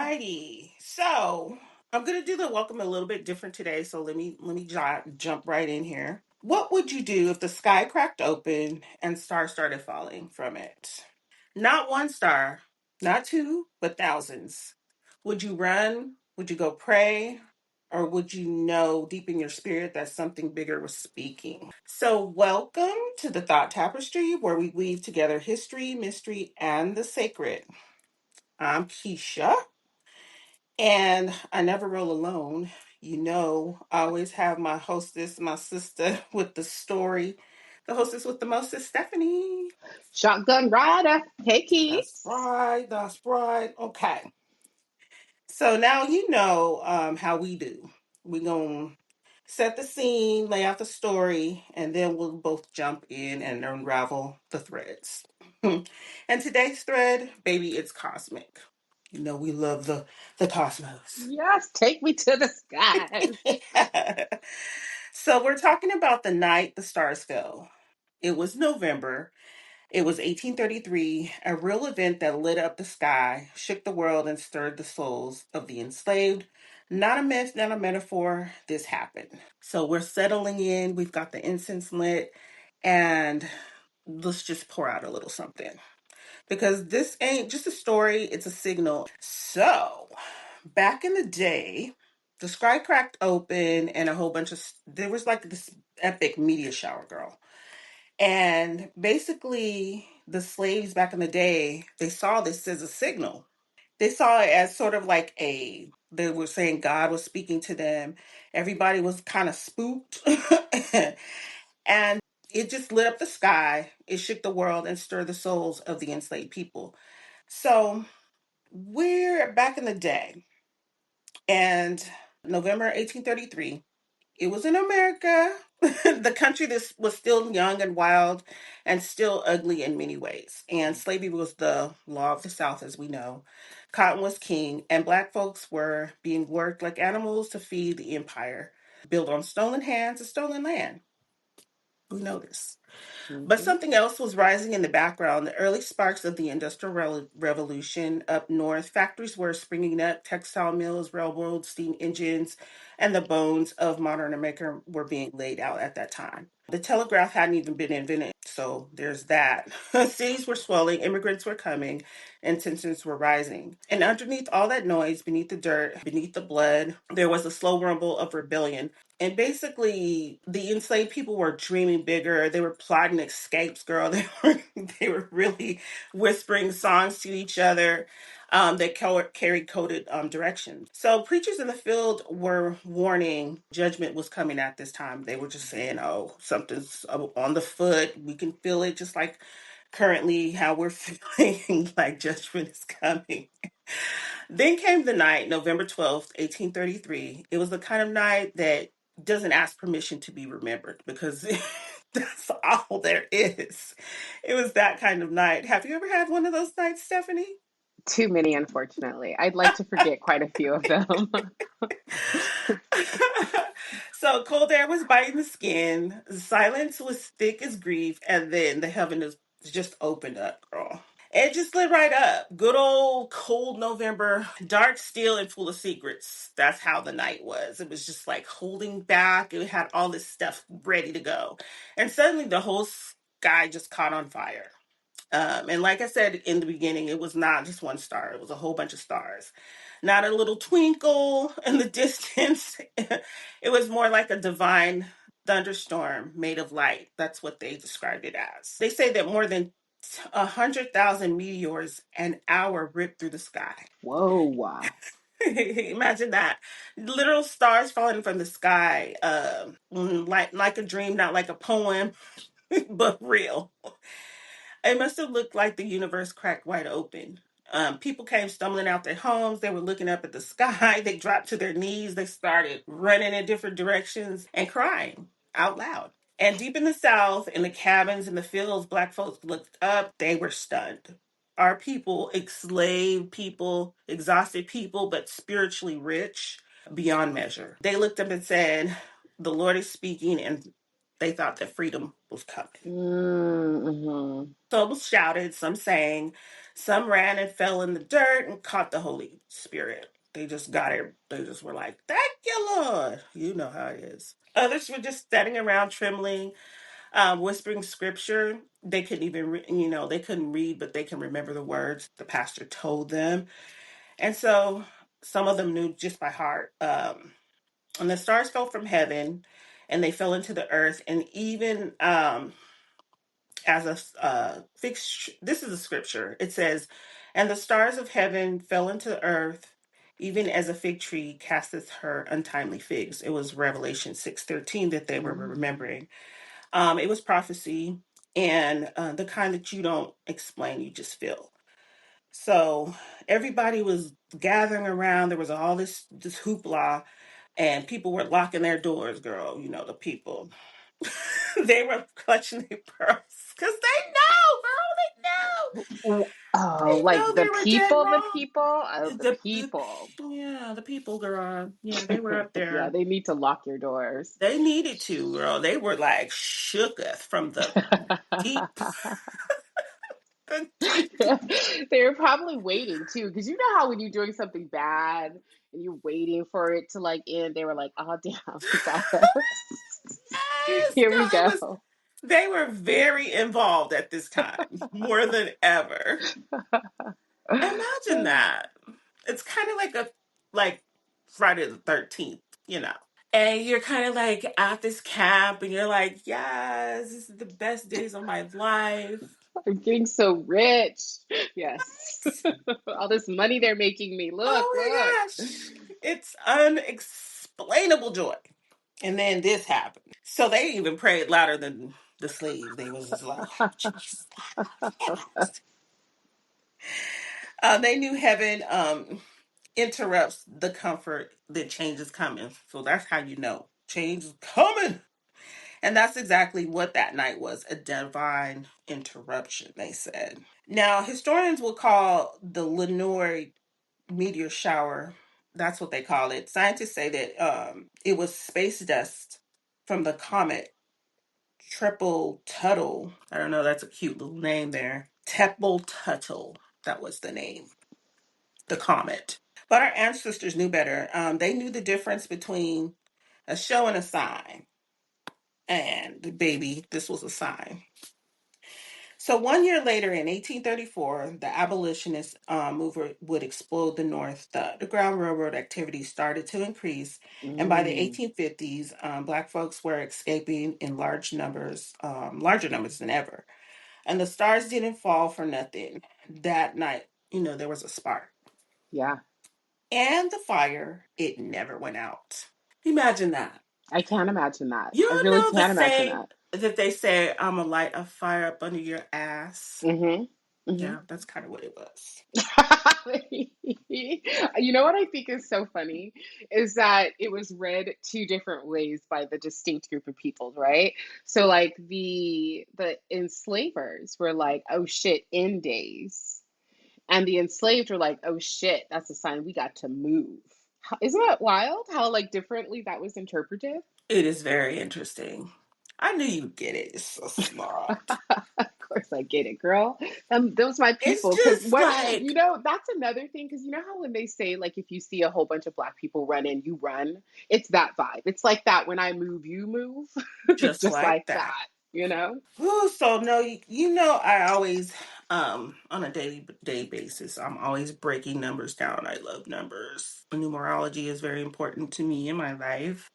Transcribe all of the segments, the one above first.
Alrighty. So I'm gonna do the welcome a little bit different today. So let me jump right in here. What would you do if the sky cracked open and stars started falling from it? Not one star, not two, but thousands. Would you run? Would you go pray? Or would you know deep in your spirit that something bigger was speaking? So, welcome to the Thought Tapestry, where we weave together history, mystery, and the sacred. I'm Keisha, and I never roll alone. I always have my hostess, my sister with the story, the hostess with the mostest, Stephanie. Shotgun rider. Hey, That's Keys. right, that's right. Okay, so now you know how we do. We're going to set the scene, lay out the story, and then we'll both jump in and unravel the threads. And today's thread, baby, it's cosmic. We love the cosmos. Yes, take me to the skies. So we're talking about the night the stars fell. It was November. It was 1833, a real event that lit up the sky, shook the world, and stirred the souls of the enslaved. Not a myth, not a metaphor. This happened. So we're settling in. We've got the incense lit, and let's just pour out a little something because this ain't just a story, it's a signal. So, back in the day, the sky cracked open and a whole bunch of there was like this epic meteor shower, girl. And basically, the slaves back in the day, they saw this as a signal. They saw it as sort of like they were saying God was speaking to them. Everybody was kind of spooked. And it just lit up the sky. It shook the world and stirred the souls of the enslaved people. So we're back in the day, and November 1833. It was in America, the country that was still young and wild and still ugly in many ways. And slavery was the law of the South, as we know. Cotton was king, and black folks were being worked like animals to feed the empire, built on stolen hands and stolen land. We know this. But Mhm. something else was rising in the background. The early sparks of the Industrial Revolution up north, factories were springing up, textile mills, railroads, steam engines, and the bones of modern America were being laid out at that time. The telegraph hadn't even been invented, so there's that. Cities were swelling, immigrants were coming, and tensions were rising. And underneath all that noise, beneath the dirt, beneath the blood, there was a slow rumble of rebellion. And basically, the enslaved people were dreaming bigger. They were plotting escapes, girl. They were really whispering songs to each other. That carried coded directions. So preachers in the field were warning judgment was coming at this time. They were just saying, "Oh, something's on the foot. We can feel it," just like currently how we're feeling like judgment is coming. Then came the night, November 12th, 1833. It was the kind of night that doesn't ask permission to be remembered because that's all there is. It was that kind of night. Have you ever had one of those nights, Stephanie? Too many, unfortunately. I'd like to forget quite a few of them. So cold air was biting the skin, silence was thick as grief, and then the heaven is just opened up, girl. It just lit right up. Good old cold November, dark, still, and full of secrets. That's how the night was. It was just like holding back. It had all this stuff ready to go. And suddenly the whole sky just caught on fire. And like I said in the beginning, it was not just one star, it was a whole bunch of stars. Not a little twinkle in the distance. It was more like a divine thunderstorm made of light. That's what they described it as. They say that more than 100,000 meteors an hour ripped through the sky. Whoa, wow. Imagine that. Literal stars falling from the sky, like a dream, not like a poem, but real. It must have looked like the universe cracked wide open. People came stumbling out their homes. They were looking up at the sky. They dropped to their knees. They started running in different directions and crying out loud. And deep in the South, in the cabins, in the fields, Black folks looked up. They were stunned. Our people, enslaved people, exhausted people, but spiritually rich beyond measure. They looked up and said, "The Lord is speaking," and they thought that freedom was coming. Mm-hmm. Some shouted, some sang, Some ran and fell in the dirt and caught the Holy Spirit. They just got it. They just were like, "Thank you, Lord." You know how it is. Others were just standing around trembling, whispering scripture. They couldn't even, they couldn't read, but they can remember the words the pastor told them. And so some of them knew just by heart. And the stars fell from heaven and they fell into the earth. And even as a fixed, this is a scripture. It says, "And the stars of heaven fell into the earth, even as a fig tree casteth her untimely figs." It was Revelation 6:13 that they were Mm. remembering. It was prophecy, and the kind that you don't explain, you just feel. So everybody was gathering around. There was all this hoopla, and people were locking their doors. Girl, you know the people. They were clutching their pearls because they know, girl. They know. Oh, They like know they were dead the wrong. people, oh, the The people. yeah, the people, girl. Yeah, they were up Yeah, there. they need to lock your doors. They needed to, girl. They were like shooketh from the deep, the deep. They were probably waiting too, because you know how when you're doing something bad and you're waiting for it to like end, they were like, "Oh damn, we got us. Yes, Here we girl. It was. go." They were very involved at this time, more than ever. Imagine that. It's kind of like Friday the 13th, you know. And you're kind of like at this camp and you're like, yes, this is the best days of my life. I'm getting so rich. Yes. All this money they're making me. Look, Oh look. my gosh. It's unexplainable joy. And then this happened. So they even prayed louder than the slaves. They was just like, oh, Jesus. They knew heaven interrupts the comfort that change is coming. So that's how you know change is coming. And that's exactly what that night was, a divine interruption, they said. Now, historians will call the Lenore meteor shower, that's what they call it. Scientists say that it was space dust from the comet Triple Tuttle. I don't know, that's a cute little name there. Triple Tuttle, that was the name, the comet. But our ancestors knew better. They knew the difference between a show and a sign. And baby, this was a sign. So 1 year later, in 1834, the abolitionist movement would explode the North. The Underground Railroad activity started to increase, and by the Mm, 1850s, Black folks were escaping in larger numbers than ever. And the stars didn't fall for nothing. That night, there was a spark. yeah, And the fire, it never went out. Imagine that. I can't imagine that. I You really know the can't imagine saying that. that they say, "I'm gonna light a fire up under your ass." Hmm. Hmm. Yeah, that's kind of what it was. You know what I think is so funny is that it was read two different ways by the distinct group of people, right? So like the enslavers were like, "Oh shit, end days," and the enslaved were like, "Oh shit, that's a sign we got to move." Isn't that wild? How like differently that was interpreted? It is very interesting. I knew you'd get it. You're so smart. Of course, I get it, girl. Those my It's people. Because just what like, that's another thing. Because you know how when they say like if you see a whole bunch of black people run in, you run. It's that vibe. It's like that. When I move, you move. just Just like like that. that. You know. Ooh, so no, I always, on a daily day basis, I'm always breaking numbers down. I love numbers. Numerology is very important to me in my life.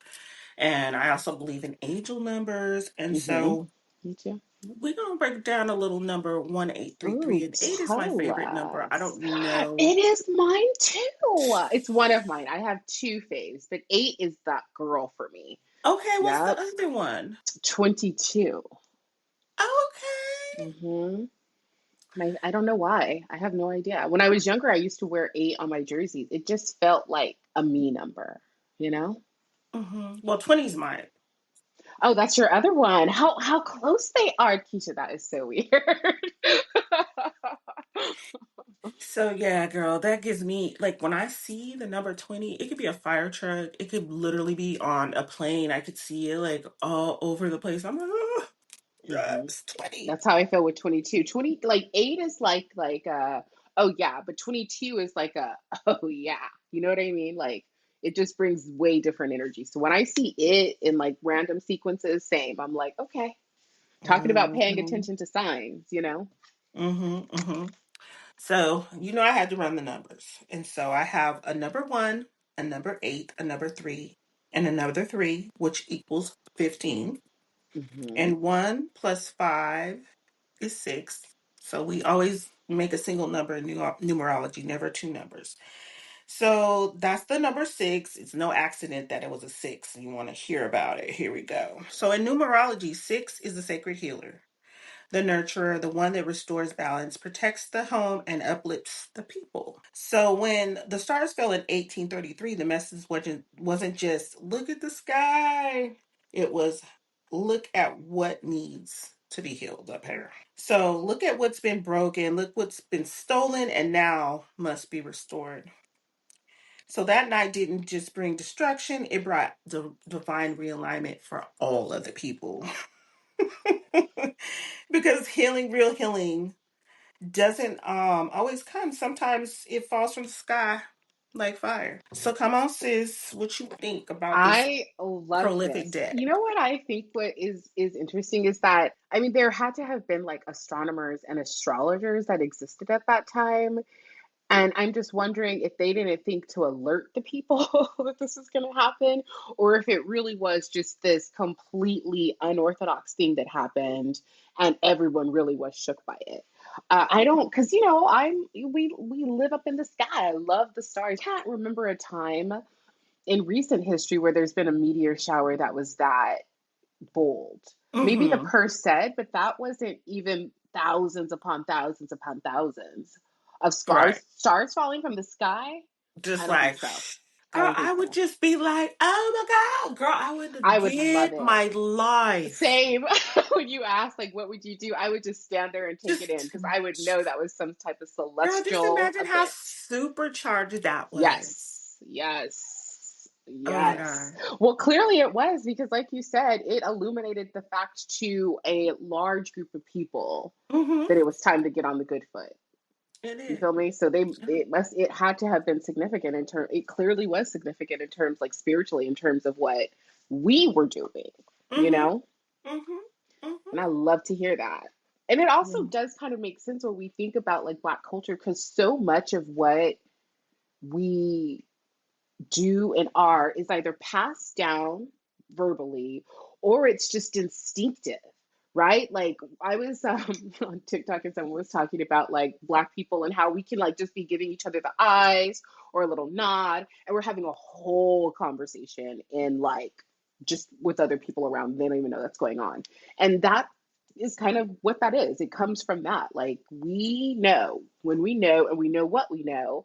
And I also believe in angel numbers. And Mm-hmm. so You too. we're going to break down a little number Ooh, 1833. And eight is my tell favorite number. I us. don't know. It is mine too. It's one of mine. I have two faves, but eight is that girl for me. Okay, what's the Yep. other one? 22. Okay. Mm-hmm. I don't know why. I have no idea. When I was younger, I used to wear eight on my jerseys. It just felt like a me number, you know? Well, 20 is mine. Oh, that's your other one. How close they are, Keisha. That is so weird. So yeah, girl, that gives me like when I see the number 20, it could be a fire truck, it could literally be on a plane. I could see it like all over the place. I'm like, oh, Hmm. yes, 20. That's how I feel with 22. 20, like eight is like oh yeah, but 22 is like a, oh yeah, you know what I mean? Like it just brings way different energy. So when I see it in like random sequences, same. I'm like, okay, talking about paying Mm-hmm. attention to signs, you know? Mm-hmm. Mm-hmm. So, I had to run the numbers. And so I have a number one, a number eight, a number three, and another three, which equals 15. Hmm. And one plus five is six. So we always make a single number in numerology, never two numbers. So that's the number six. It's no accident that it was a six. You want to hear about it. Here we go. So in numerology, six is the sacred healer, the nurturer, the one that restores balance, protects the home, and uplifts the people. So when the stars fell in 1833, the message wasn't just look at the sky. It was look at what needs to be healed up here. So look at what's been broken, look what's been stolen, and now must be restored. So that night didn't just bring destruction, it brought the divine realignment for all of the people. Because healing, real healing, doesn't always come. Sometimes it falls from the sky like fire. So come on, sis, what you think about this I love prolific this. You deck? know what I think what is interesting is that I mean there had to have been like astronomers and astrologers that existed at that time. And I'm just wondering if they didn't think to alert the people that this is going to happen, or if it really was just this completely unorthodox thing that happened, and everyone really was shook by it. I don't, because we live up in the sky. I love the stars. I can't remember a time in recent history where there's been a meteor shower that was that bold. Maybe the Mm-hmm. Perseid, but that wasn't even thousands upon thousands of Right. stars falling from the sky. I Just don't think like, so. I girl, don't I think would so. just be like, oh my God, girl, I would I would love get it. my life. Same. When you ask, like, what would you do? I would just stand there and take it in Just, because I would know that was some type of girl, just celestial imagine how event. supercharged that was. Yes, yes, Oh my yes. God. Well, clearly it was because, like you said, it illuminated the fact to a large group of people Mm-hmm. that it was time to get on the good foot. It You is. feel me? So it had to have been significant in term. It clearly was significant in terms like spiritually in terms of what we were doing. You Mm-hmm. know, Mm-hmm. and Mm-hmm. I love to hear that. And it also Yeah. does kind of make sense when we think about like Black culture because so much of what we do and are is either passed down verbally or it's just instinctive, right? Like I was on TikTok and someone was talking about like Black people and how we can like just be giving each other the eyes or a little nod and we're having a whole conversation in like just with other people around. They don't even know that's going on. And that is kind of what that is. It comes from that. Like we know when we know and we know what we know,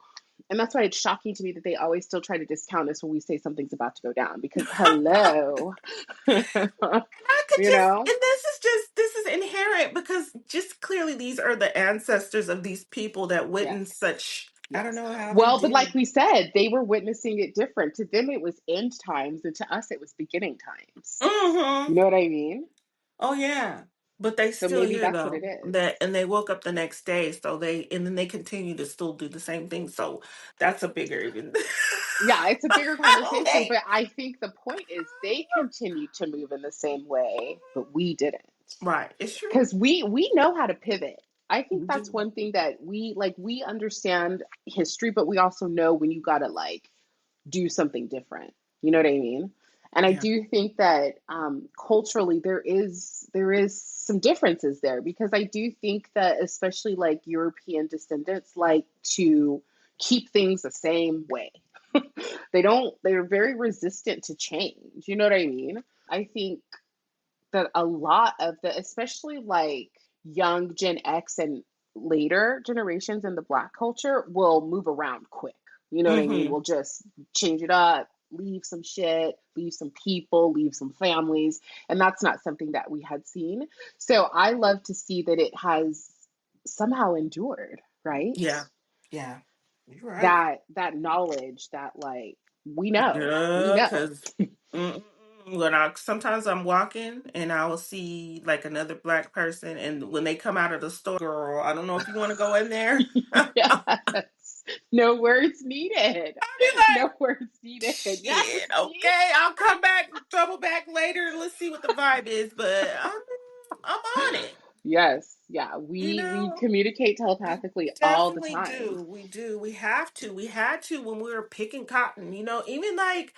and that's why it's shocking to me that they always still try to discount us when we say something's about to go down because hello. I could You just, know? and this is inherent because just clearly these are the ancestors of these people that Yes. witnessed such, I don't Yes. know how they Well, but did. like we said, they were witnessing it different. To them it was end times and to us it was beginning times. Mm-hmm. You know what I mean? Oh yeah. But they So still maybe here that's what though. it is. That and they woke up the next day, so and then they continue to still do the same thing. So that's a bigger even Yeah, it's a bigger oh, conversation, but I think the point is they continued to move in the same way, but we didn't. right. It's true. Because we know how to pivot. I think We that's do. one thing that we understand history, but we also know when you gotta like do something different. You know what I mean? And I Yeah. do think that culturally there is some differences there because I do think that especially like European descendants like to keep things the same way. They're very resistant to change. You know what I mean? I think that a lot of the, especially like young Gen X and later generations in the Black culture, will move around quick. You know what I mean? Mm-hmm. We'll just change it up, leave some shit, leave some people, leave some families. And that's not something that we had seen. So I love to see that it has somehow endured, right? Yeah. Yeah. You're right. That knowledge that like we Yeah, know. because when I sometimes I'm walking and I will see like another black person, and when they come out of the store, girl, I don't know if you want to go in there. No words needed. I'll be like, No words needed. Yes, shit, see? okay, I'll come back, double back later, and let's see what the vibe is. But I'm on it. Yes, yeah. You We know, communicate we telepathically all the definitely time. do. We do. We have to. We had to when we were picking cotton. Even like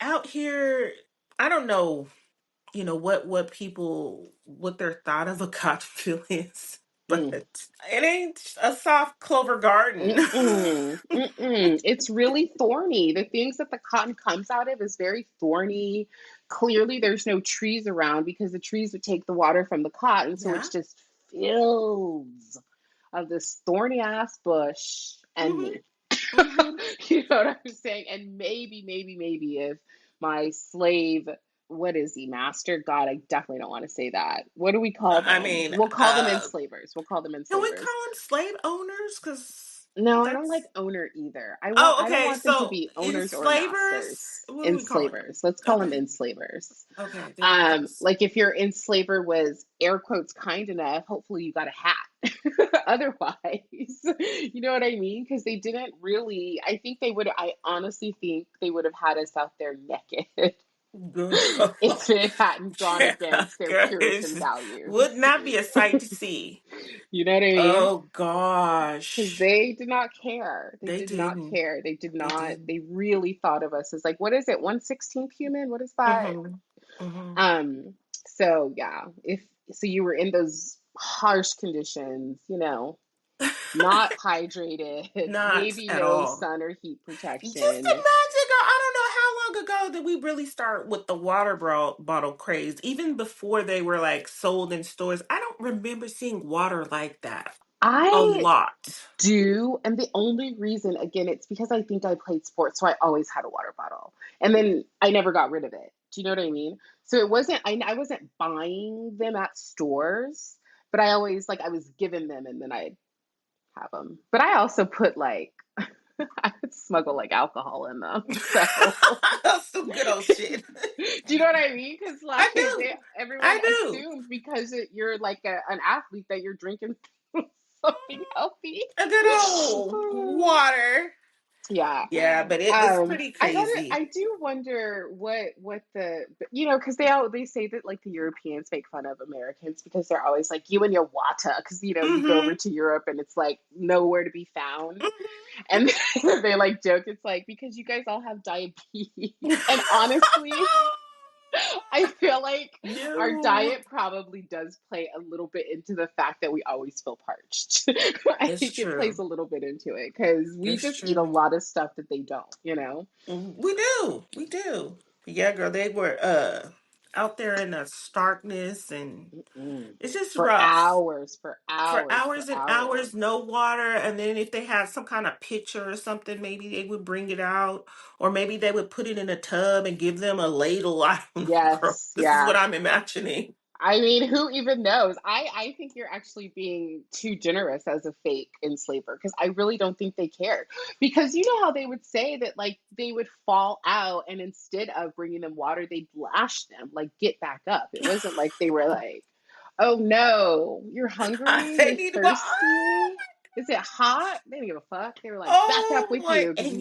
out here, I don't know. What people what their thought of a cotton field is, but Mm. it ain't a soft clover garden. Mm-mm, mm-mm. It's really thorny. The things that the cotton comes out of is very thorny. Clearly, there's no trees around because the trees would take the water from the cotton, so Yeah. it's just filled of this thorny ass bush and Mhm. me. Mhm. You know what I'm saying? And maybe if my slave, what is he, master? God, I definitely don't want to say that. What do we call I them? mean, We'll call them enslavers. We'll call them can we enslavers. call them slave owners? Because No, I don't like that's. owner either. Oh, I don't okay. want them to So be owners or enslavers. masters. What are we calling them? Enslavers. Let's call them Okay. enslavers. Okay. There you go. Like if your enslaver was air quotes kind enough, hopefully you got a hat. Otherwise, you know what I mean? Because they didn't really, I honestly think they would have had us out there naked Girl. if it hadn't gone Yeah, against their girl, Puritan would values. not be a sight to see. You know what I mean? Oh Because gosh. they did not care. They They did not didn't. care. They did They not. didn't. They really thought of us as like, what is it? 1/16th human? What is that? Mm-hmm. Mm-hmm. Um, so yeah, if so you were in those harsh conditions, not hydrated, Not maybe at no all. sun or heat Just protection. imagine, girl. I don't know how long ago did we really start with the water bottle craze. Even before they were like sold in stores, I don't remember seeing water like that a I lot. do, and the only reason, again, it's because I think I played sports, so I always had a water bottle, and then I never got rid of it. Do you know what I mean? So it wasn't, I wasn't buying them at stores, but I always like I was given them, and then I'd have them. But I also put like I would smuggle like alcohol in them. So That's some good old shit. do you know what I mean? Because I like do. everyone I do. assumed because you're like an athlete that you're drinking something healthy. A good old water. Yeah. Yeah, but it's pretty I crazy. do wonder what the because they say that like the Europeans make fun of Americans because they're always like you and your water because you go over Mm-hmm. to Europe and it's like nowhere to be found and Mm-hmm. they like joke it's like because you guys all have diabetes and honestly I feel like our No, diet probably does play a little bit into the fact that we always feel parched. I it's think it plays true. a little bit into it because we It's just eat a true. lot of stuff that they don't. We do. We do. Yeah, girl, they were out there in the starkness and Mm. it's just For rough. hours, for For hours, for hours and hours. hours, no water, and then if they had some kind of pitcher or something, maybe they would bring it out, or maybe they would put it in a tub and give them a ladle. I don't know, girl. Yes, This is yeah. what I'm imagining. I mean, who even knows? I think you're actually being too generous as a fake enslaver because I really don't think they cared. Because you know how they would say that like they would fall out and instead of bringing them water, they'd lash them, like get back up. It wasn't like they were like, oh no, you're hungry, They you're need what? thirsty. Is it hot? They didn't give a fuck. They were like, back up Oh with my! you because And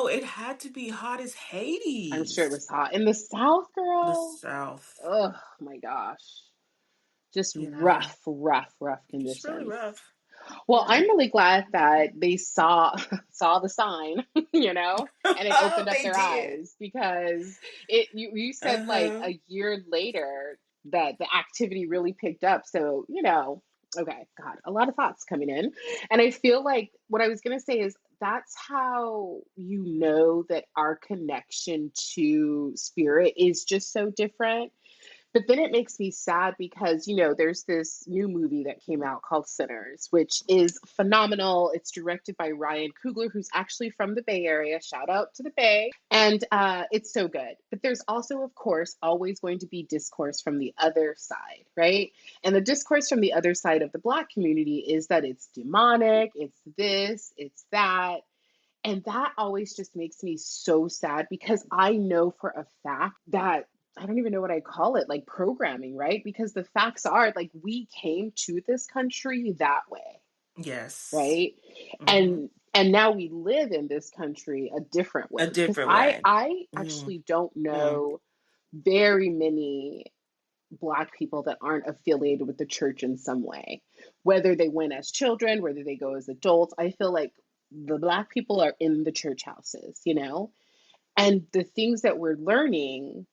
it had to be hot as I'm sure it Hades. was hot. In the South, The girl, South, oh my gosh. Just you know, rough it's really conditions. rough. Well, Yeah. I'm really glad that they saw the sign, and it Oh, opened up they their did. eyes because you said like Uh-huh. a year later that the activity really picked up. So, okay, God, a lot of thoughts coming in. And I feel like what I was gonna say is that's how you know that our connection to spirit is just so different but then it makes me sad because, there's this new movie that came out called Sinners, which is phenomenal. It's directed by Ryan Coogler, who's actually from the Bay Area. Shout out to the Bay. And it's so good. But there's also, of course, always going to be discourse from the other side, right? And the discourse from the other side of the Black community is that it's demonic, it's this, it's that. And that always just makes me so sad because I know for a fact that I don't even know what I call it, like programming, right? Because the facts are we came to this country that way, Yes. right? Mm-hmm. And And now we live in this country a different A way, because different I way. I Mm, actually don't mm, know very many Black people that aren't affiliated with the church in some way, whether they went as children, whether they go as adults. I feel like the Black people are in the church houses, you know, and the things that we're learning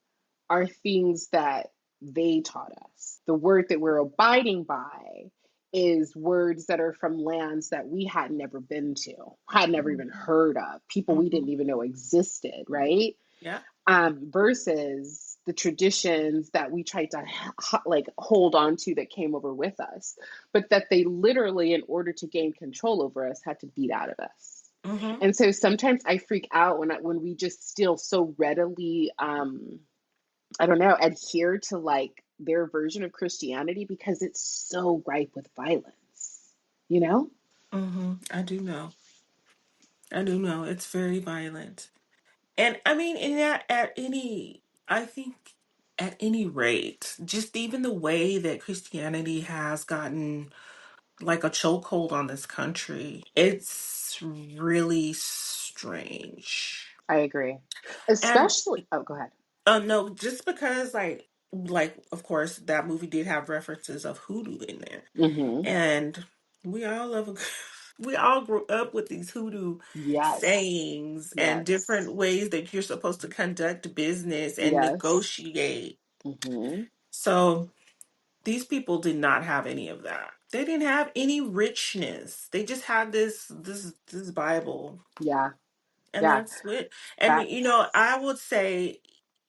are things that they taught us. The word that we're abiding by is words that are from lands that we had never been to, had never even mm, heard of, people we mm. didn't even know existed, right? Yeah. Versus the traditions that we tried to like hold on to that came over with us, but that they literally, in order to gain control over us, had to beat out of us. Mm-hmm. And so sometimes I freak out when we just still so readily I don't know, adhere to like their version of Christianity, because it's so ripe with violence, you know? Mm-hmm. I do know. I do know. It's very violent. And I mean, in that, at any, I think at any rate, just even the way that Christianity has gotten like a chokehold on this country, it's really strange. I agree. And Especially, oh, go ahead. no, just because like of course that movie did have references of hoodoo in there. Mm-hmm. And we all love a we all grew up with these hoodoo Yes. sayings and Yes. different ways that you're supposed to conduct business and Yes. negotiate. Mm-hmm. So these people did not have any of that. They didn't have any richness. They just had this Bible, Yeah. and Yeah. that's it. And Facts. I would say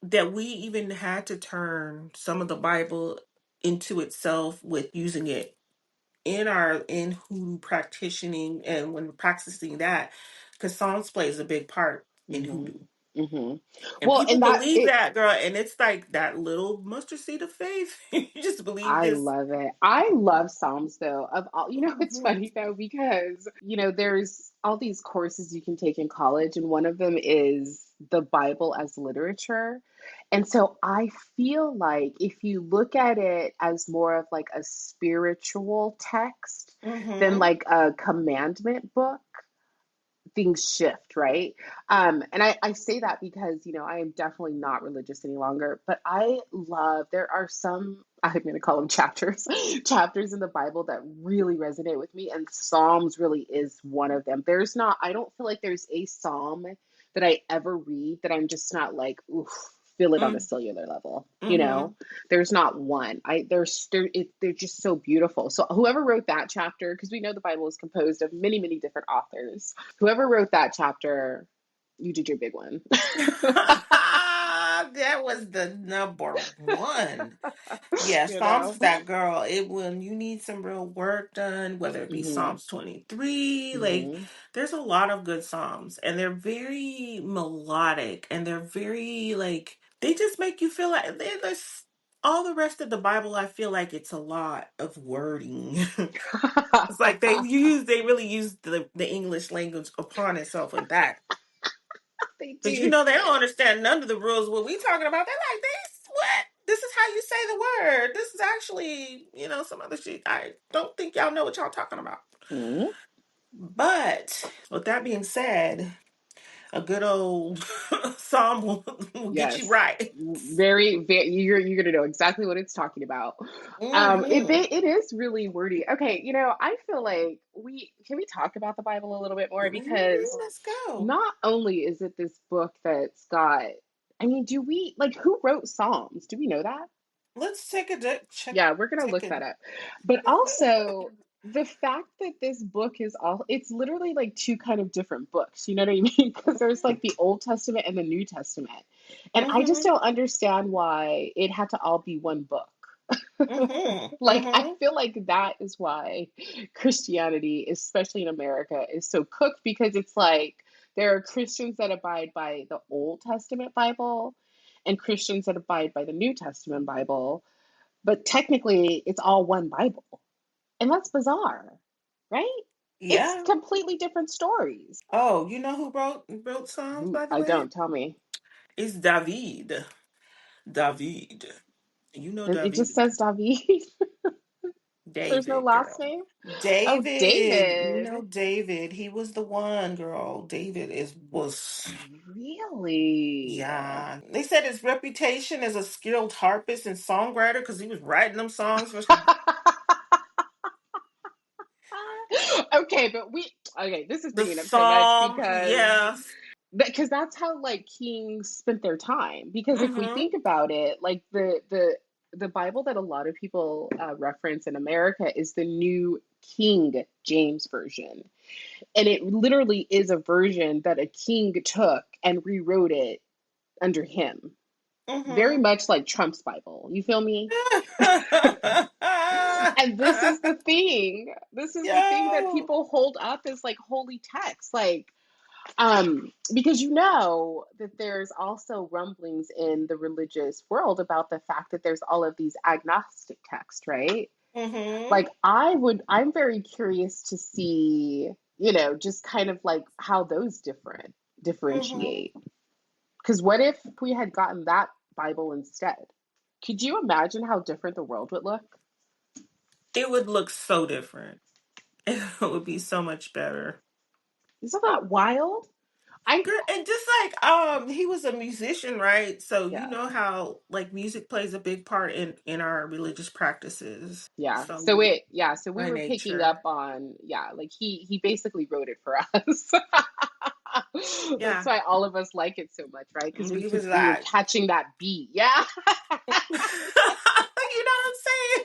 that we even had to turn some of the Bible into itself with using it in hoodoo practicing, and when practicing that, because Psalms plays a big part in Mm-hmm. hoodoo. Mm-hmm. And Well, people and that believe it that, girl, and it's like that little mustard seed of faith. You just believe I this. love it. I love Psalms though. Of all, it's Mhm. funny though, because there's all these courses you can take in college, and one of them is the Bible as literature. And so I feel like if you look at it as more of like a spiritual text than Mhm. like a commandment book, things shift, right? And I say that because, I am definitely not religious any longer, but I love, there are some, I'm going to call them chapters, chapters in the Bible that really resonate with me. And Psalms really is one of them. I don't feel like there's a Psalm that I ever read that I'm just not like, oof, feel it on the Mm. cellular level, Mhm. there's not one. They're just so beautiful. So whoever wrote that chapter, because we know the Bible is composed of many, many different authors. Whoever wrote that chapter, you did your big one. That was the number one. Yeah, you Psalms know? is that girl. It when you need some real work done, whether it be Mm-hmm. Psalms 23, like Mm-hmm. there's a lot of good Psalms, and they're very melodic, and they're very like they just make you feel like there's all the rest of the Bible. I feel like it's a lot of wording. It's like they really use the English language upon itself with that. they But do. they don't understand none of the rules. What we talking about? They're like, this what? This is how you say the word. This is actually, some other shit. I don't think y'all know what y'all talking about. Mm-hmm. But with that being said, a good old psalm will get you Yes. right. Very, very, you're gonna know exactly what it's talking about. Mm-hmm. It is really wordy. Okay, I feel like we can we talk about the Bible a little bit more, because Let's go. not only is it this book that's got, I mean, do we like who wrote Psalms? Do we know that? Let's check. Yeah, we're gonna Take look a that up. But also the fact that this book is all it's literally like two kind of different books, you know what I mean? Because there's like the Old Testament and the New Testament. And I just Mm-hmm. don't understand why it had to all be one book. Mm-hmm. Like, I Mm-hmm. feel like that is why Christianity, especially in America, is so cooked, because it's like there are Christians that abide by the Old Testament Bible and Christians that abide by the New Testament Bible, but technically it's all one Bible. And that's bizarre, right? It's Yeah. completely different stories. Oh, you know who wrote Psalms, by the I way? don't, tell me. It's David. David. You know It just David. says David. There's no David, last girl. name? Oh, David, David. David. He was the one, girl. David is was Really? yeah. They said his reputation as a skilled harpist and songwriter because he was writing them songs for Okay, but okay, this is the bringing up so much Psalms. Yes. because that's how like kings spent their time. Because if we Mm-hmm. think about it, like the Bible that a lot of people reference in America is the New King James version, and it literally is a version that a king took and rewrote it under him, very Mm-hmm. much like Trump's Bible. You feel me? And this is the thing. This is the thing that Yo. people hold up as like holy text. Like, because you know that there's also rumblings in the religious world about the fact that there's all of these agnostic texts, right? Mm-hmm. Like, I'm very curious to see, just kind of like how those Mm-hmm. differentiate. Because what if we had gotten that Bible instead? Could you imagine how different the world would look? It would look so different. It would be so much better. Isn't that wild? I Girl, and just like he was a musician, right? So you Yeah, know how like music plays a big part in our religious practices. yeah. So So so we by were picking up nature. on, like he basically wrote it for us. That's Yeah. why all of us like it so much, right? Because He was we were like catching that beat. Yeah. you know what I'm saying?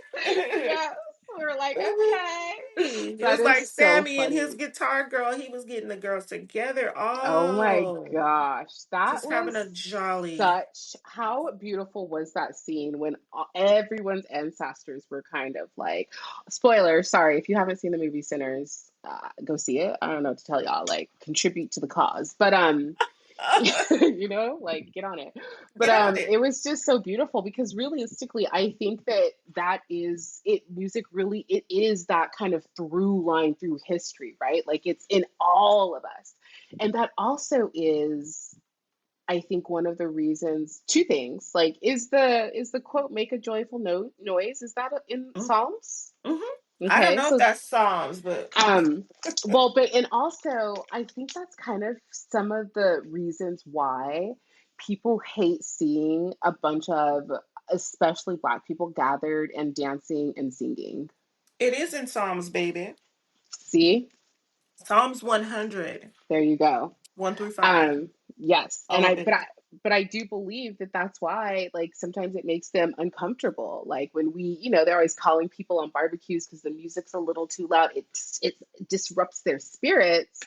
Yes. We were like, okay. It That was is like so Sammy and his funny. guitar girl. He was getting the girls together. Oh my Oh, gosh. That just having was a jolly. such, how beautiful was that scene when everyone's ancestors were kind of like, spoiler, sorry, if you haven't seen the movie Sinners, go see it. I don't know what to tell y'all, like contribute to the cause. But like get on it. But Get on it it. was just so beautiful because realistically, I think that is it. Music really, it is that kind of through line through history, right? Like it's in all of us, and that also is, I think, one of the reasons. Two things, like is the quote "make a joyful noise"? Is that in Psalms? Hmm. I don't Okay, know if so that's Psalms, but um, well, but and also I think that's kind of some of the reasons why people hate seeing a bunch of, especially Black people, gathered and dancing and singing. it is in Psalms, baby. See, Psalms 100, there you go. 1 through 5. Um, yes, and All up in it. but I do believe that that's why, like, sometimes it makes them uncomfortable. Like when they're always calling people on barbecues because the music's a little too loud. It disrupts their spirits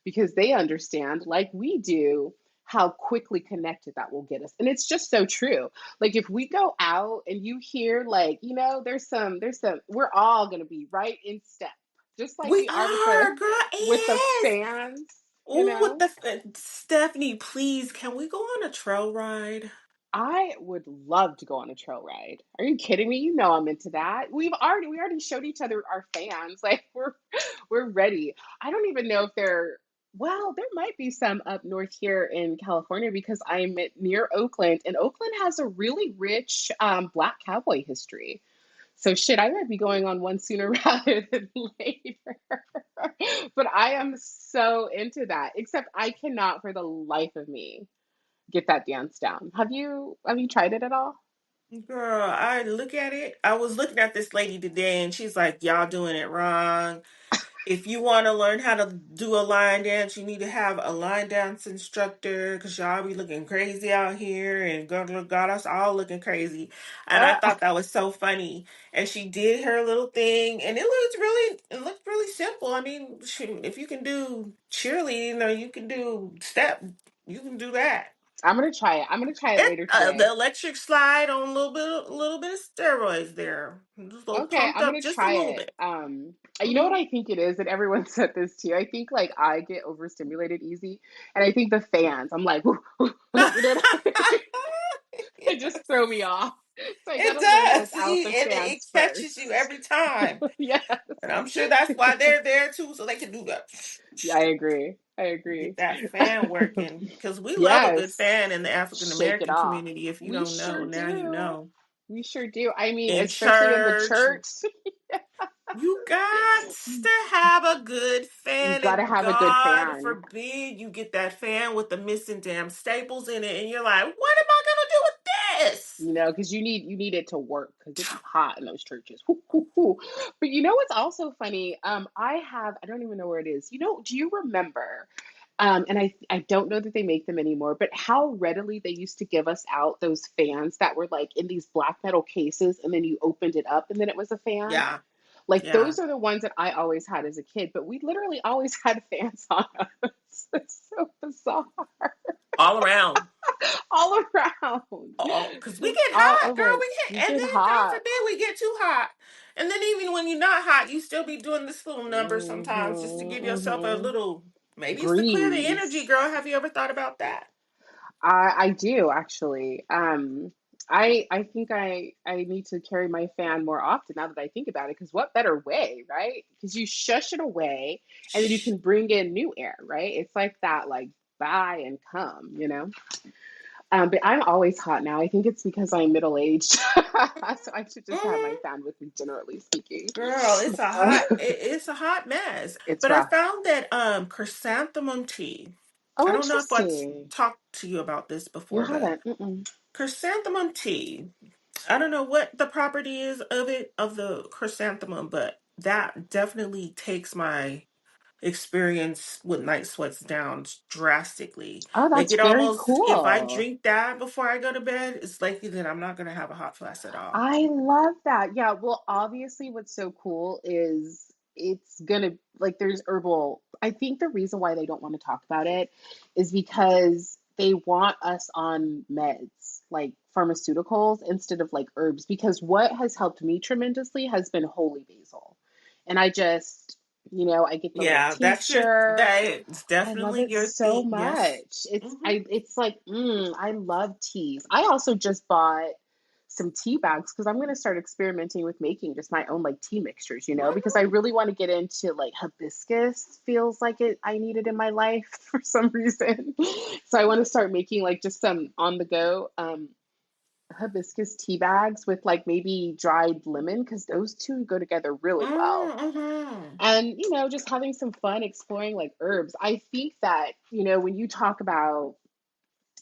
because they understand, like we do, how quickly connected that will get us. And it's just so true. Like if we go out and you hear, like, there's some, we're all gonna be right in step, just like We we are with the are, girl. with the Yes. fans, you Oh, with know? Stephanie, please, can we go on a trail ride? I would love to go on a trail ride. Are you kidding me? You know I'm into that. We already showed each other our fans. Like we're ready. I don't even know if there might be some up north here in California because I'm near Oakland, and Oakland has a really rich Black cowboy history. So shit, I might be going on one sooner rather than later. But I am so into that. Except I cannot for the life of me get that dance down. Have you tried it at all? Girl, I look at it. I was looking at this lady today and she's like, y'all doing it wrong. If you want to learn how to do a line dance, you need to have a line dance instructor because y'all be looking crazy out here and got us all looking crazy. And I Uh, thought that was so funny. And she did her little thing and it looked really simple. I mean, if you can do cheerleading or you can do step, you can do that. I'm gonna try it. I'm gonna try it It later the today. electric slide on a little bit of steroids there, just a little Okay, pumped I'm up gonna just a try little it. bit. You know what Hmm. I think it is, and everyone said this too. I think like I get overstimulated easy, and I think the fans. I'm like, they just throw me off. So I It gotta learn does, without see, the and it fans catches you first. every time. Yes. And I'm sure that's why they're there too, so they can do that. Yeah, I agree. I agree. Get that fan working. Because we love a good Yes. fan in the African Shake it American off. community. If you We don't know, sure now you do. know. We sure do. I mean, In especially in the church, church. You got to have a good You fan, got to and have a good God fan. forbid you get that fan with the missing damn staples in it, and you're like, what am I gonna do with this? Because you need it to work because it be hot in those churches. Whoo, whoo, whoo. But you know what's also funny? I don't even know where it is. Do you remember? And I don't know that they make them anymore, but how readily they used to give us out those fans that were like in these black metal cases, and then you opened it up, and then it was a fan. Yeah, Like yeah, those are the ones that I always had as a kid, but we literally always had fans on us. It's so bizarre. all around. All around. Oh, because we get All hot, girl. over. We You get, and get then God hot. forbid we get too hot. And then even when you're not hot, you still be doing this little number sometimes just to give yourself a Hmm. little, maybe it's to clear the energy, Breeze. girl. Have you ever thought about that? I do actually. I think I need to carry my fan more often now that I think about it. Because what better way, right? Because you shush it away, and then you Shh. can bring in new air, right? It's like that, like buy and come, you know. But I'm always hot now. I think it's because I'm middle aged, so I should just have my Mhm. fan with me, generally speaking. Girl, it's a Uh, hot it's a hot mess. it's But I rough. found that chrysanthemum tea. Oh, I don't know if I interesting. talked to you about this You before, but haven't. Mm-mm. chrysanthemum tea. I don't know what the property is of it, of the chrysanthemum, but that definitely takes my experience with night sweats down drastically. Oh, Like that's it very almost, if I cool. drink that before I go to bed, it's likely that I'm not gonna have a hot flash at all. I love that. Yeah, well, obviously, what's so cool is it's gonna like there's herbal. I think the reason why they don't want to talk about it is because they want us on meds, like pharmaceuticals, instead of like herbs. Because what has helped me tremendously has been holy basil. And I get the little Yeah, tincture. that's I love definitely it your so thing. Yes. much. It's Hmm. I it's like I love teas. I also just bought some tea bags because I'm going to start experimenting with making just my own like tea mixtures, because I Hmm. really want to get into like hibiscus. Feels like I need it in my life for some reason. So I want to start making like just some on the go hibiscus tea bags with like maybe dried lemon because those two go together really well. Hmm. And just having some fun exploring like herbs. I think that when you talk about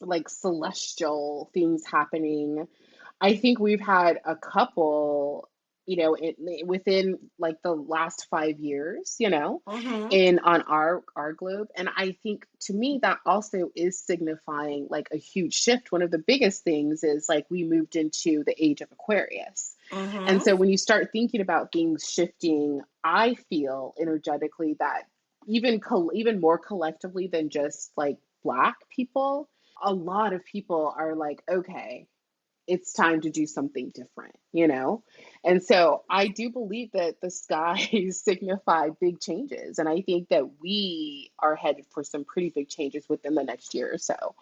like celestial things happening, I think we've had a couple, within like the last 5 years, Hmm. in on our globe. And I think to me that also is signifying like a huge shift. One of the biggest things is like we moved into the age of Aquarius. And Hmm. so when you start thinking about things shifting, I feel energetically that even more collectively than just like black people, a lot of people are like, okay, it's time to do something different. And so I do believe that the skies signify big changes. And I think that we are headed for some pretty big changes within the next year or so.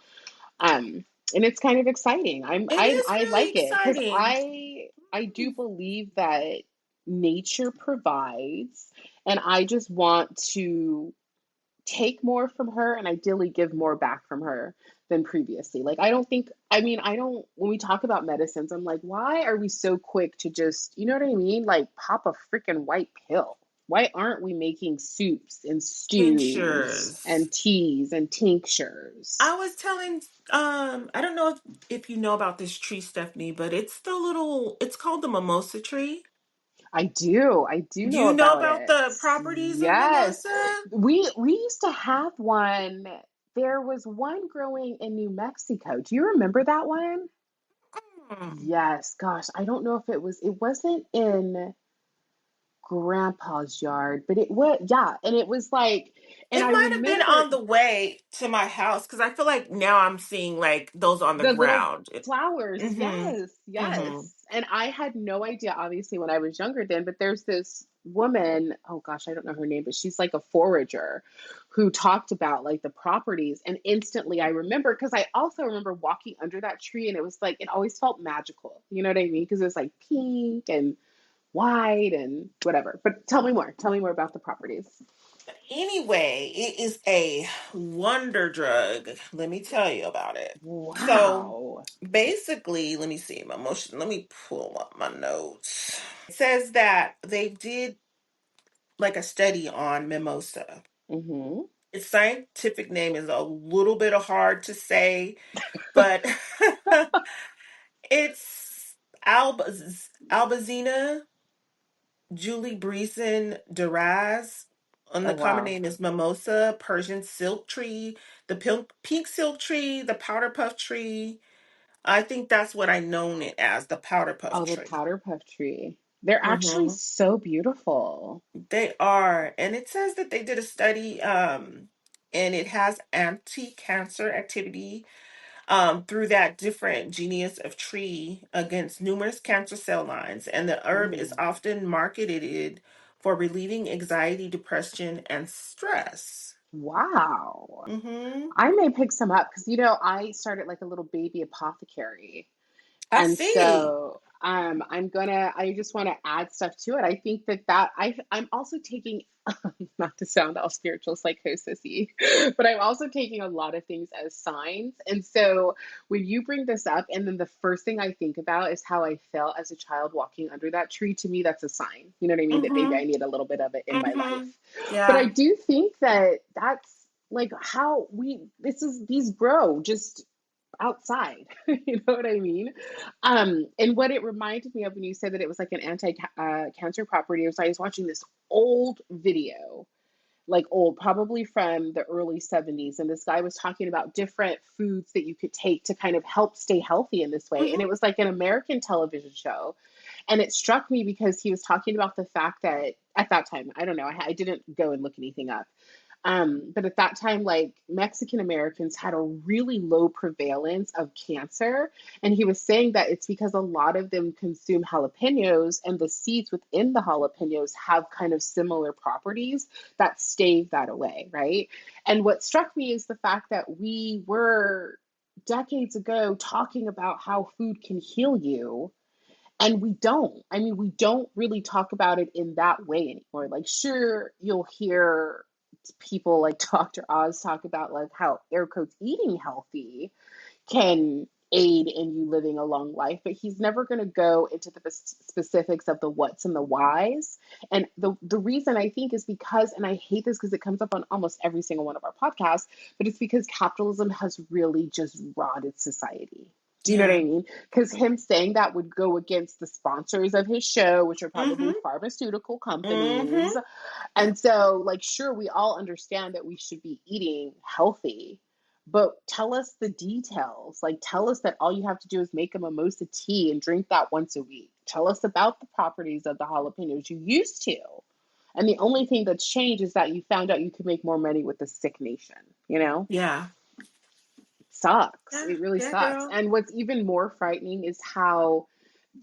And it's kind of exciting. It is I really like it because exciting. I do believe that nature provides, and I just want to take more from her and ideally give more back from her than previously. Like, I don't, when we talk about medicines, I'm like, why are we so quick to just, you know what I mean? Like, pop a freaking white pill. Why aren't we making soups and stews Tinctures. and teas and I tinctures? was telling, I don't know if you know about this tree, Stephanie, but it's called the mimosa tree. I do Do know you know about about it. the properties of Yes. mimosa? We used to have one. There was one growing in New Mexico. Do you remember that one? Hmm. Yes, gosh, I don't know if it wasn't in grandpa's yard, but it was, yeah, and it was like, and It I might have been remember on the way to my house because I feel like now I'm seeing like those on the the little ground. flowers. Mm-hmm. Yes, Mm-hmm. yes. And I had no idea, obviously, when I was younger then, but there's this woman, oh gosh, I don't know her name, but she's like a forager who talked about like the properties. And instantly I remember, because I also remember walking under that tree and it was like, it always felt magical. You know what I mean? Because it was like pink and white and whatever. But tell me more. Tell me more about the properties. Anyway, it is a wonder drug. Let me tell you about it. So Wow. basically, let me see my motion. Let me pull up my notes. It says that they did like a study on mimosa. Mm-hmm. Its scientific name is a little bit hard to say, but it's Albazina Julie Breeson Duraz. And Oh, the common wow. name is mimosa, Persian silk tree, the pink silk tree, the powder puff tree. I think that's what I known it as, the powder puff Oh, the tree. powder puff tree. They're actually Hmm. so beautiful. They are, and it says that they did a study, and it has anti-cancer activity through that different genus of tree against numerous cancer cell lines, and the herb is Mm. often marketed for relieving anxiety, depression, and stress. Wow. Mm-hmm. I may pick some up because, I started like a little baby apothecary. I And see. so I just want to add stuff to it. I think I'm also taking, not to sound all spiritual psychosis-y, but I'm also taking a lot of things as signs. And so when you bring this up, and then the first thing I think about is how I felt as a child walking under that tree, to me, that's a sign. You know what I mean? That maybe Mm-hmm. I need a little bit of it in my life. Mm-hmm. But I Yeah. do think that that's like how these grow just outside. You know what I mean? And what it reminded me of when you said that it was like an anti-cancer property was I was watching this old video, like old, probably from the early 70s. And this guy was talking about different foods that you could take to kind of help stay healthy in this way. And it Mm-hmm. was like an American television show. And it struck me because he was talking about the fact that at that time, I don't know, I didn't go and look anything up. But at that time, like Mexican Americans had a really low prevalence of cancer. And he was saying that it's because a lot of them consume jalapenos, and the seeds within the jalapenos have kind of similar properties that stave that away, right? And what struck me is the fact that we were decades ago talking about how food can heal you, and we don't. I mean, we don't really talk about it in that way anymore. Like, sure, you'll hear people like Dr. Oz talk about like how air quotes eating healthy can aid in you living a long life, but he's never going to go into the specifics of the what's and the whys. And the reason I think is because, and I hate this because it comes up on almost every single one of our podcasts, but it's because capitalism has really just rotted society. Do you know what Yeah. I mean? Because him saying that would go against the sponsors of his show, which are probably Mm-hmm. pharmaceutical Mm-hmm. companies. And so, like, sure, we all understand that we should be eating healthy, but tell us the details. Like, tell us that all you have to do is make a mimosa tea and drink that once a week. Tell us about the properties of the jalapenos you used to. And the only thing that's changed is that you found out you could make more money with the sick nation, you know? Yeah. Sucks. Yeah. It really Yeah, sucks. girl. And what's even more frightening is how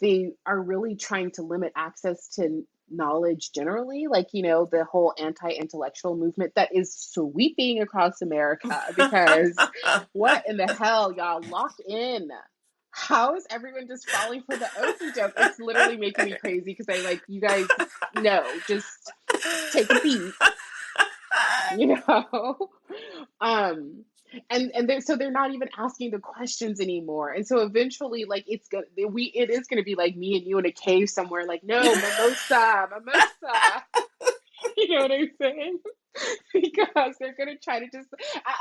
they are really trying to limit access to knowledge generally, like, the whole anti-intellectual movement that is sweeping across America. Because what in the hell, y'all, lock in. How is everyone just falling for the okey doke? It's literally making me crazy because I like, you guys, no, just take a beat, you know. um and they're not even asking the questions anymore, and so eventually, like, it is gonna be like me and you in a cave somewhere, like, no, mimosa, mimosa. You know what I'm saying? Because they're gonna try to just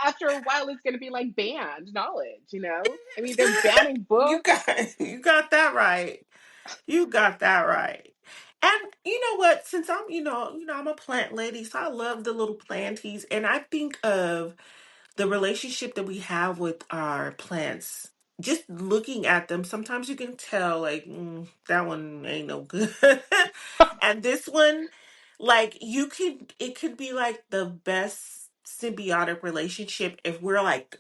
after a while it's gonna be like banned knowledge, I mean, they're banning you books. got you got that right. You got that right. And you know what? Since I'm, I'm a plant lady, so I love the little planties. And I think of the relationship that we have with our plants. Just looking at them, sometimes you can tell, like, that one ain't no good. And this one, like, it could be like the best symbiotic relationship if we're like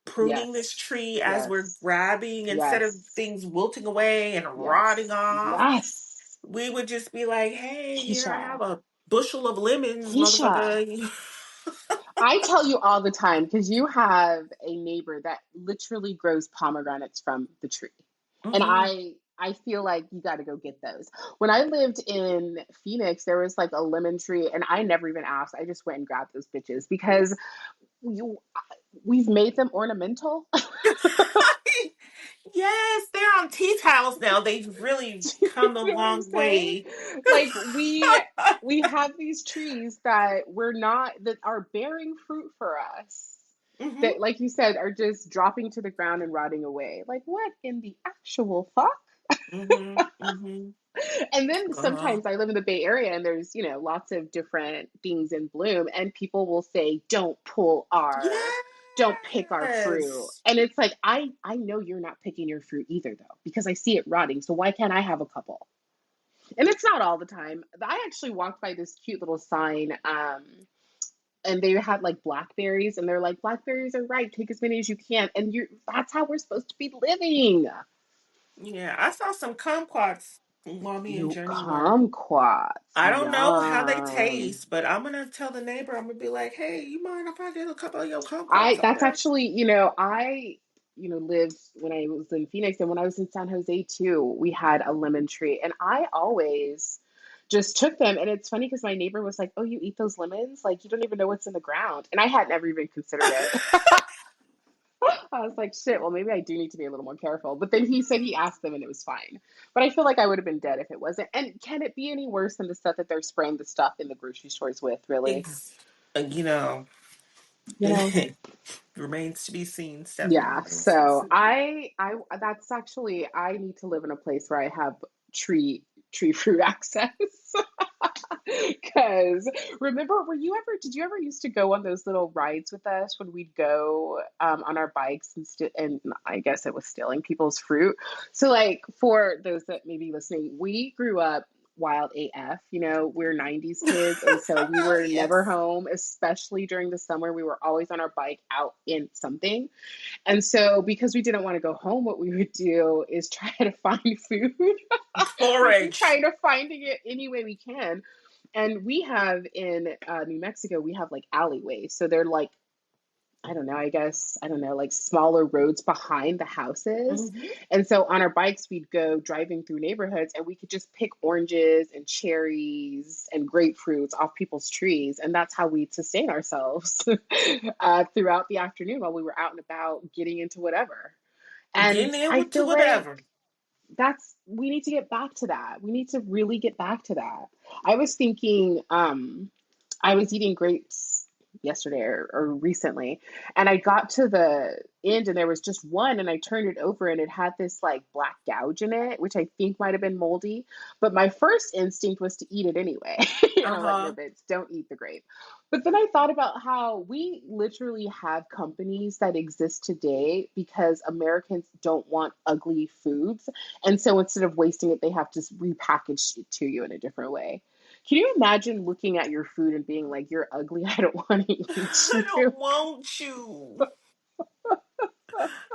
pruning this Yes, tree as we're yes, grabbing instead of yes, things wilting away and rotting yes, off. yes. We would just be like, hey, here I Keisha, have a bushel of lemons, Keisha, motherfucker. I tell you all the time because you have a neighbor that literally grows pomegranates from the tree. And Hmm. I feel like you got to go get those. When I lived in Phoenix, there was like a lemon tree, and I never even asked. I just went and grabbed those bitches because you, we've made them ornamental. Yes, they're on tea towels now. They've really You come a know what I'm long saying? way. Like we have these trees that we're not that are bearing fruit for us. Hmm. That, like you said, are just dropping to the ground and rotting away. Like what in the actual fuck? Hmm. Hmm. And then Uh-huh. sometimes I live in the Bay Area and there's, lots of different things in bloom and people will say, don't pick our fruit. Yes. And it's like, I know you're not picking your fruit either though, because I see it rotting. So why can't I have a couple? And it's not all the time. I actually walked by this cute little sign, and they had like blackberries, and they're like, blackberries are ripe, take as many as you can. And that's how we're supposed to be living. Yeah, I saw some kumquats while me and You Jenny were. kumquats. I don't know how they Yum. taste, but I'm gonna tell the neighbor. I'm gonna be like, "Hey, you mind if I get a couple of your kumquats I up that's there?" actually, I lived when I was in Phoenix, and when I was in San Jose too, we had a lemon tree and I always just took them. And it's funny because my neighbor was like, "Oh, you eat those lemons? Like you don't even know what's in the ground." And I had never even considered it. I was like, "Shit, well maybe I do need to be a little more careful." But then he said he asked them and it was fine. But I feel like I would have been dead if it wasn't. And can it be any worse than the stuff that they're spraying the stuff in the grocery stores with, really? Ex- you know, You know, remains to be seen, Stephanie. Yeah, Remains to be so seen. I that's actually I need to live in a place where I have tree fruit access. Because remember, did you ever used to go on those little rides with us when we'd go on our bikes and I guess it was stealing people's fruit. So like for those that may be listening, we grew up wild AF, we're 90s kids and so we were never Yes. home, especially during the summer. We were always on our bike out in something. And so, because we didn't want to go home, what we would do is try to find food. We'd be Forage. trying to finding it any way we can. And we have in New Mexico, we have like alleyways. So they're like, I don't know, I don't know, like smaller roads behind the houses. Hmm. And so on our bikes, we'd go driving through neighborhoods and we could just pick oranges and cherries and grapefruits off people's trees. And that's how we'd sustain ourselves throughout the afternoon while we were out and about getting into whatever. And Getting in I with to feel like whatever. we need to get back to that. We need to really get back to that. I was thinking, I was eating grapes yesterday or recently, and I got to the end and there was just one, and I turned it over and it had this like black gouge in it, which I think might have been moldy. But my first instinct was to eat it anyway. And I'm like, no, Uh-huh. bitch, don't eat the grape. But then I thought about how we literally have companies that exist today because Americans don't want ugly foods. And so instead of wasting it, they have to repackage it to you in a different way. Can you imagine looking at your food and being like, "You're ugly. I don't want to eat I you." don't want you.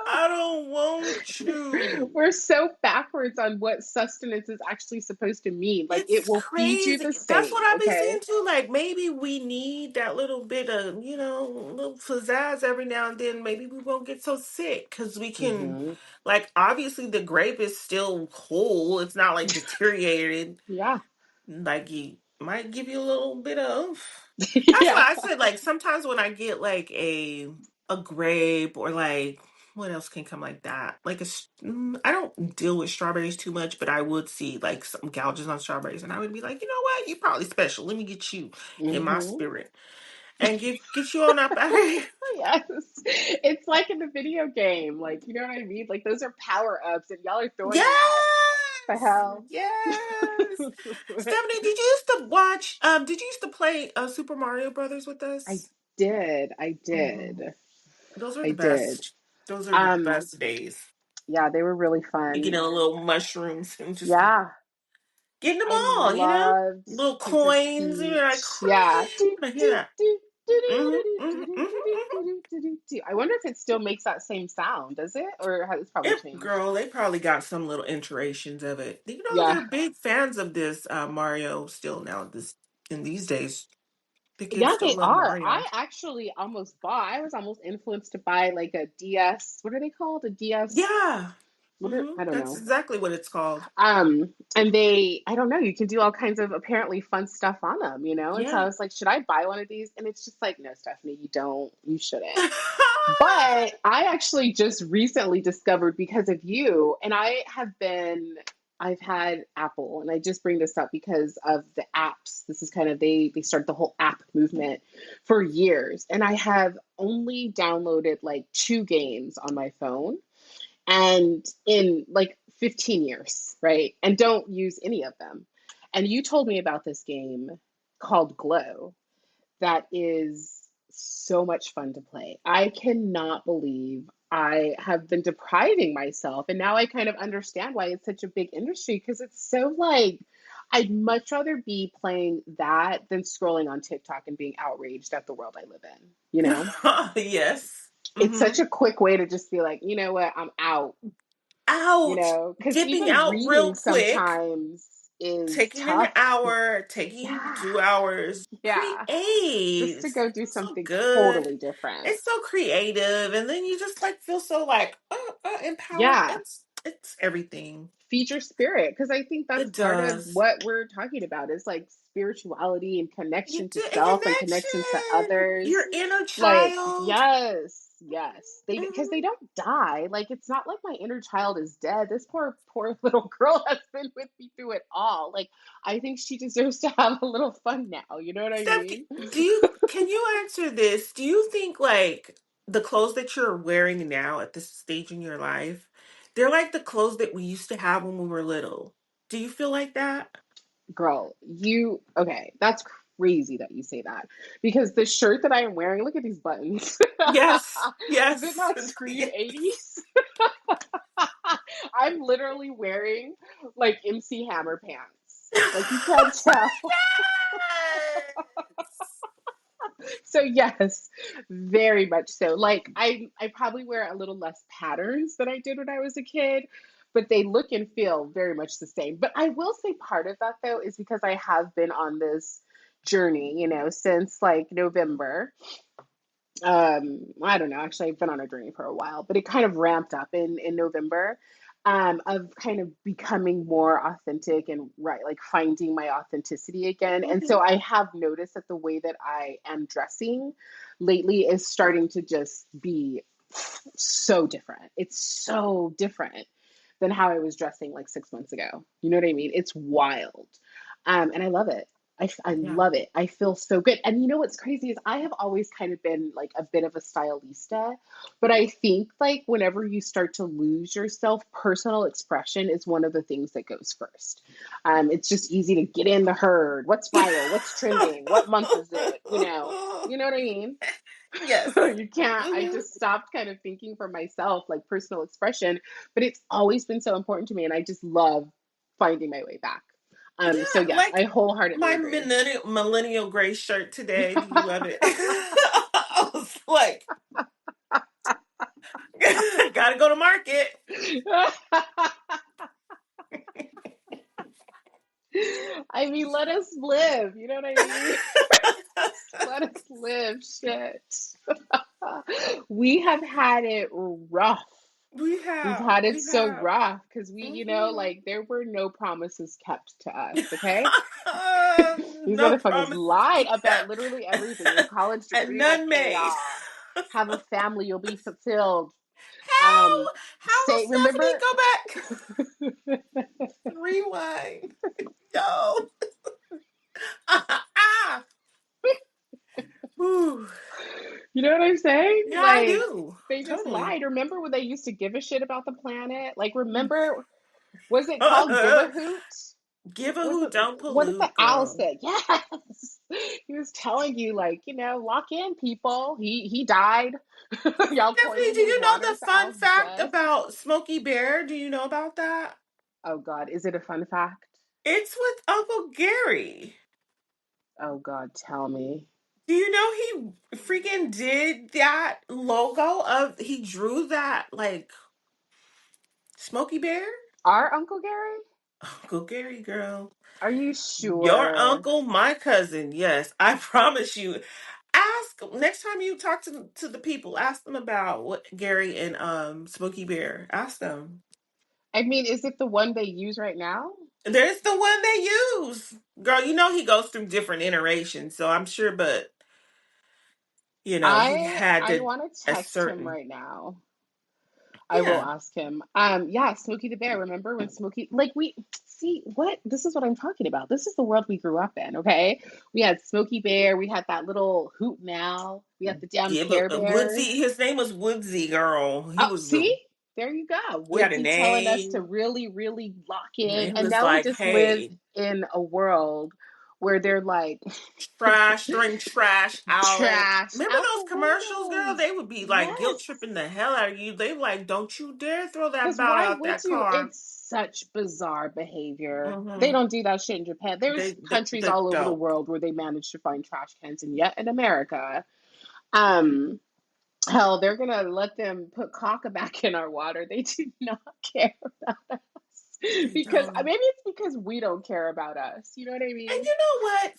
I don't want you. We're so backwards on what sustenance is actually supposed to mean. Like, it It's will feed you crazy. the That's what same, I be okay? saying too. Like maybe we need that little bit of, little pizzazz every now and then. Maybe we won't get so sick because we can, Hmm. like, obviously the grape is still whole. It's not like deteriorated. Yeah. Like you might give you a little bit of. That's Yeah. why I said like sometimes when I get like a grape or like what else can come like that? Like I don't deal with strawberries too much, but I would see like some gouges on strawberries, and I would be like, you know what? You probably special. Let me get you in my Hmm. spirit and get you on up out of here. Yes. It's like in the video game. Like, you know what I mean? Like, those are power ups, and y'all are throwing them out. The Yes, hell? yes. Stephanie, did you used to watch? Did you used to play Super Mario Brothers with I us? did. I Mhm. did. Those are I the did. best. Those are the Um, best days. yeah, they were really You get fun. a little mushrooms and just Yeah, getting them I all, loved little Princess coins. And you're like, Peach. Yeah. I hear that. Hmm. Hmm. Hmm. I wonder if it still makes that same sound, does it? Or has it's probably If changed? girl, they probably got some little iterations of it. Yeah. They're big fans of this Mario still now. This in these days, the kids Yeah, still they love are. Mario. I actually almost bought, I was almost influenced to buy like a DS. What are they called? A DS Yeah, I don't That's know. exactly what it's called. And I don't know, you can do all kinds of apparently fun stuff on them, you know? And so I Yeah. was like, should I buy one of these? And it's just like, no, Stephanie, you don't, you shouldn't. But I actually just recently discovered because of you, and I've had Apple, and I just bring this up because of the apps. This is kind of, they started the whole app movement for years. And I have only downloaded like two games on my phone and in like 15 years, right? And don't use any of them. And you told me about this game called Glow that is so much fun to play. I cannot believe I have been depriving myself. And now I kind of understand why it's such a big industry because it's so like, I'd much rather be playing that than scrolling on TikTok and being outraged at the world I live in, you know? Yes. It's Hmm. such a quick way to just be like, you know what, I'm out, you Out. know? Because Dipping even out real reading quick. sometimes is Taking an tough. hour, taking Yeah, 2 hours. yeah. Just Create. to go do So something good. totally different. It's so creative, and then you just like feel so like empowered. Yeah, It's everything. feed your spirit because I think that's It part of does. what we're talking about is like spirituality and You connection to do and self and connection to connection. Your others. inner Like, child. yes, they because Hmm. they don't die. Like, it's not like my inner child is dead. This poor little girl has been with me through it all. Like, I think she deserves to have a little fun now. You know what I Steph, mean? can you answer this? Do you think like the clothes that you're wearing now at this stage in your life, they're like the clothes that we used to have when we were little? Do you feel like that? Girl, okay, that's crazy that you say that because the shirt that I am wearing, look at these buttons. Yes. Does it Yes. not scream Yes. 80s? I'm literally wearing like MC Hammer pants. Like you can't tell. Yes. So yes, very much so. Like I probably wear a little less patterns than I did when I was a kid, but they look and feel very much the same. But I will say part of that though is because I have been on this journey, you know, since like November. I don't know, actually I've been on a journey for a while, but it kind of ramped up in November. Of kind of becoming more authentic and right, like finding my authenticity again. And so Mhm. I have noticed that the way that I am dressing lately is starting to just be so different. It's so different than how I was dressing like 6 months ago. You know what I mean? It's wild. And I love it. I Yeah. love it. I feel so good. And you know what's crazy is I have always kind of been like a bit of a stylista, but I think like whenever you start to lose yourself, personal expression is one of the things that goes first. It's just easy to get in the herd. What's viral? What's trending? What month is it? You know what I mean? Yes. You can't. I Hmm. just stopped kind of thinking for myself, like personal expression, but it's always been so important to me, and I just love finding my way back. So Yeah, yes, I like wholeheartedly my agree. millennial gray shirt today. Do you love it? I was like, gotta go to market. I mean, let us live. You know what I mean? Let us live. Shit. We have had it rough. We We've have, had it we so have. rough because Hmm. like there were no promises kept to us, okay? These No motherfuckers promises lied about kept, literally everything. Your college and degree will none pay made. off. Have a family, you'll be fulfilled. Um, How will Stephanie remember, go back? Rewind. No. Ah. Whew. you know what I'm saying? Yeah, I Like, do. they just Totally. lied. Remember when they used to give a shit about the planet? Like, remember, was it called Give a Hoot? Give a Was who it, don't what did the pollute, owl girl. say? Yes. He was telling you, like, lock in, people. He died. Y'all Stephanie, poison do his you know water. the The fun owl's fact dead. about Smokey Bear? Do you know about that? Oh, God. Is it a fun fact? It's with Uncle Gary. Oh, God. Tell me. Do you know he freaking did that logo of he drew that like Smokey Bear? Our Uncle Gary? Uncle Gary, girl. Are you Your sure? uncle, my cousin. Yes, I promise you. Ask next time you talk to the people. Ask them about what Gary and Smokey Bear. Ask them. I mean, is it the one they use right now? There's the one they use. Girl, you know he goes through different iterations, so I'm sure, but he had I to want to a text him certain right now. I will yeah. ask him. Yeah, Smokey the Bear. Remember when Smokey, like we see what this is what I'm talking about. This is the world we grew up in. Okay, we had Smokey Bear. We had that little hoot now. We had the damn Yeah, Care but Bears. Woodsy, his name was Woodsy, girl. He Oh, was see, there you go. he had a Woodsy telling us to name. really, really lock in, And he and was now we like, just live hey, in a world where they're like trash, throwing trash out. trash Remember out those the commercials, girl? windows. They would be like guilt Yes. tripping the hell out of you. They like, don't you dare throw that Because bout why out would that you? car. It's such bizarre behavior. They Mm-hmm. don't do that shit in Japan. There's countries They all over the don't. world where they manage to find trash cans, and yet in America, um, hell, they're gonna let them put caca back in our water. They do not care about us They because don't. maybe it's because we don't care about us. You know what I And mean? you know what?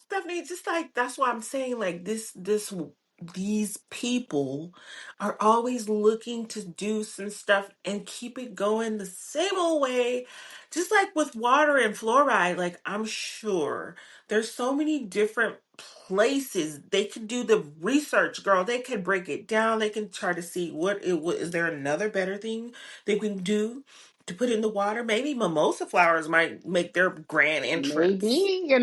Stephanie, just like that's why I'm saying like these people are always looking to do some stuff and keep it going the same old way. Just like with water and fluoride, like I'm sure there's so many different places they could do the research, girl. They can break it down. They can try to see what is there another better thing they can do to put in the water. Maybe mimosa flowers might make their grand entrance. Maybe,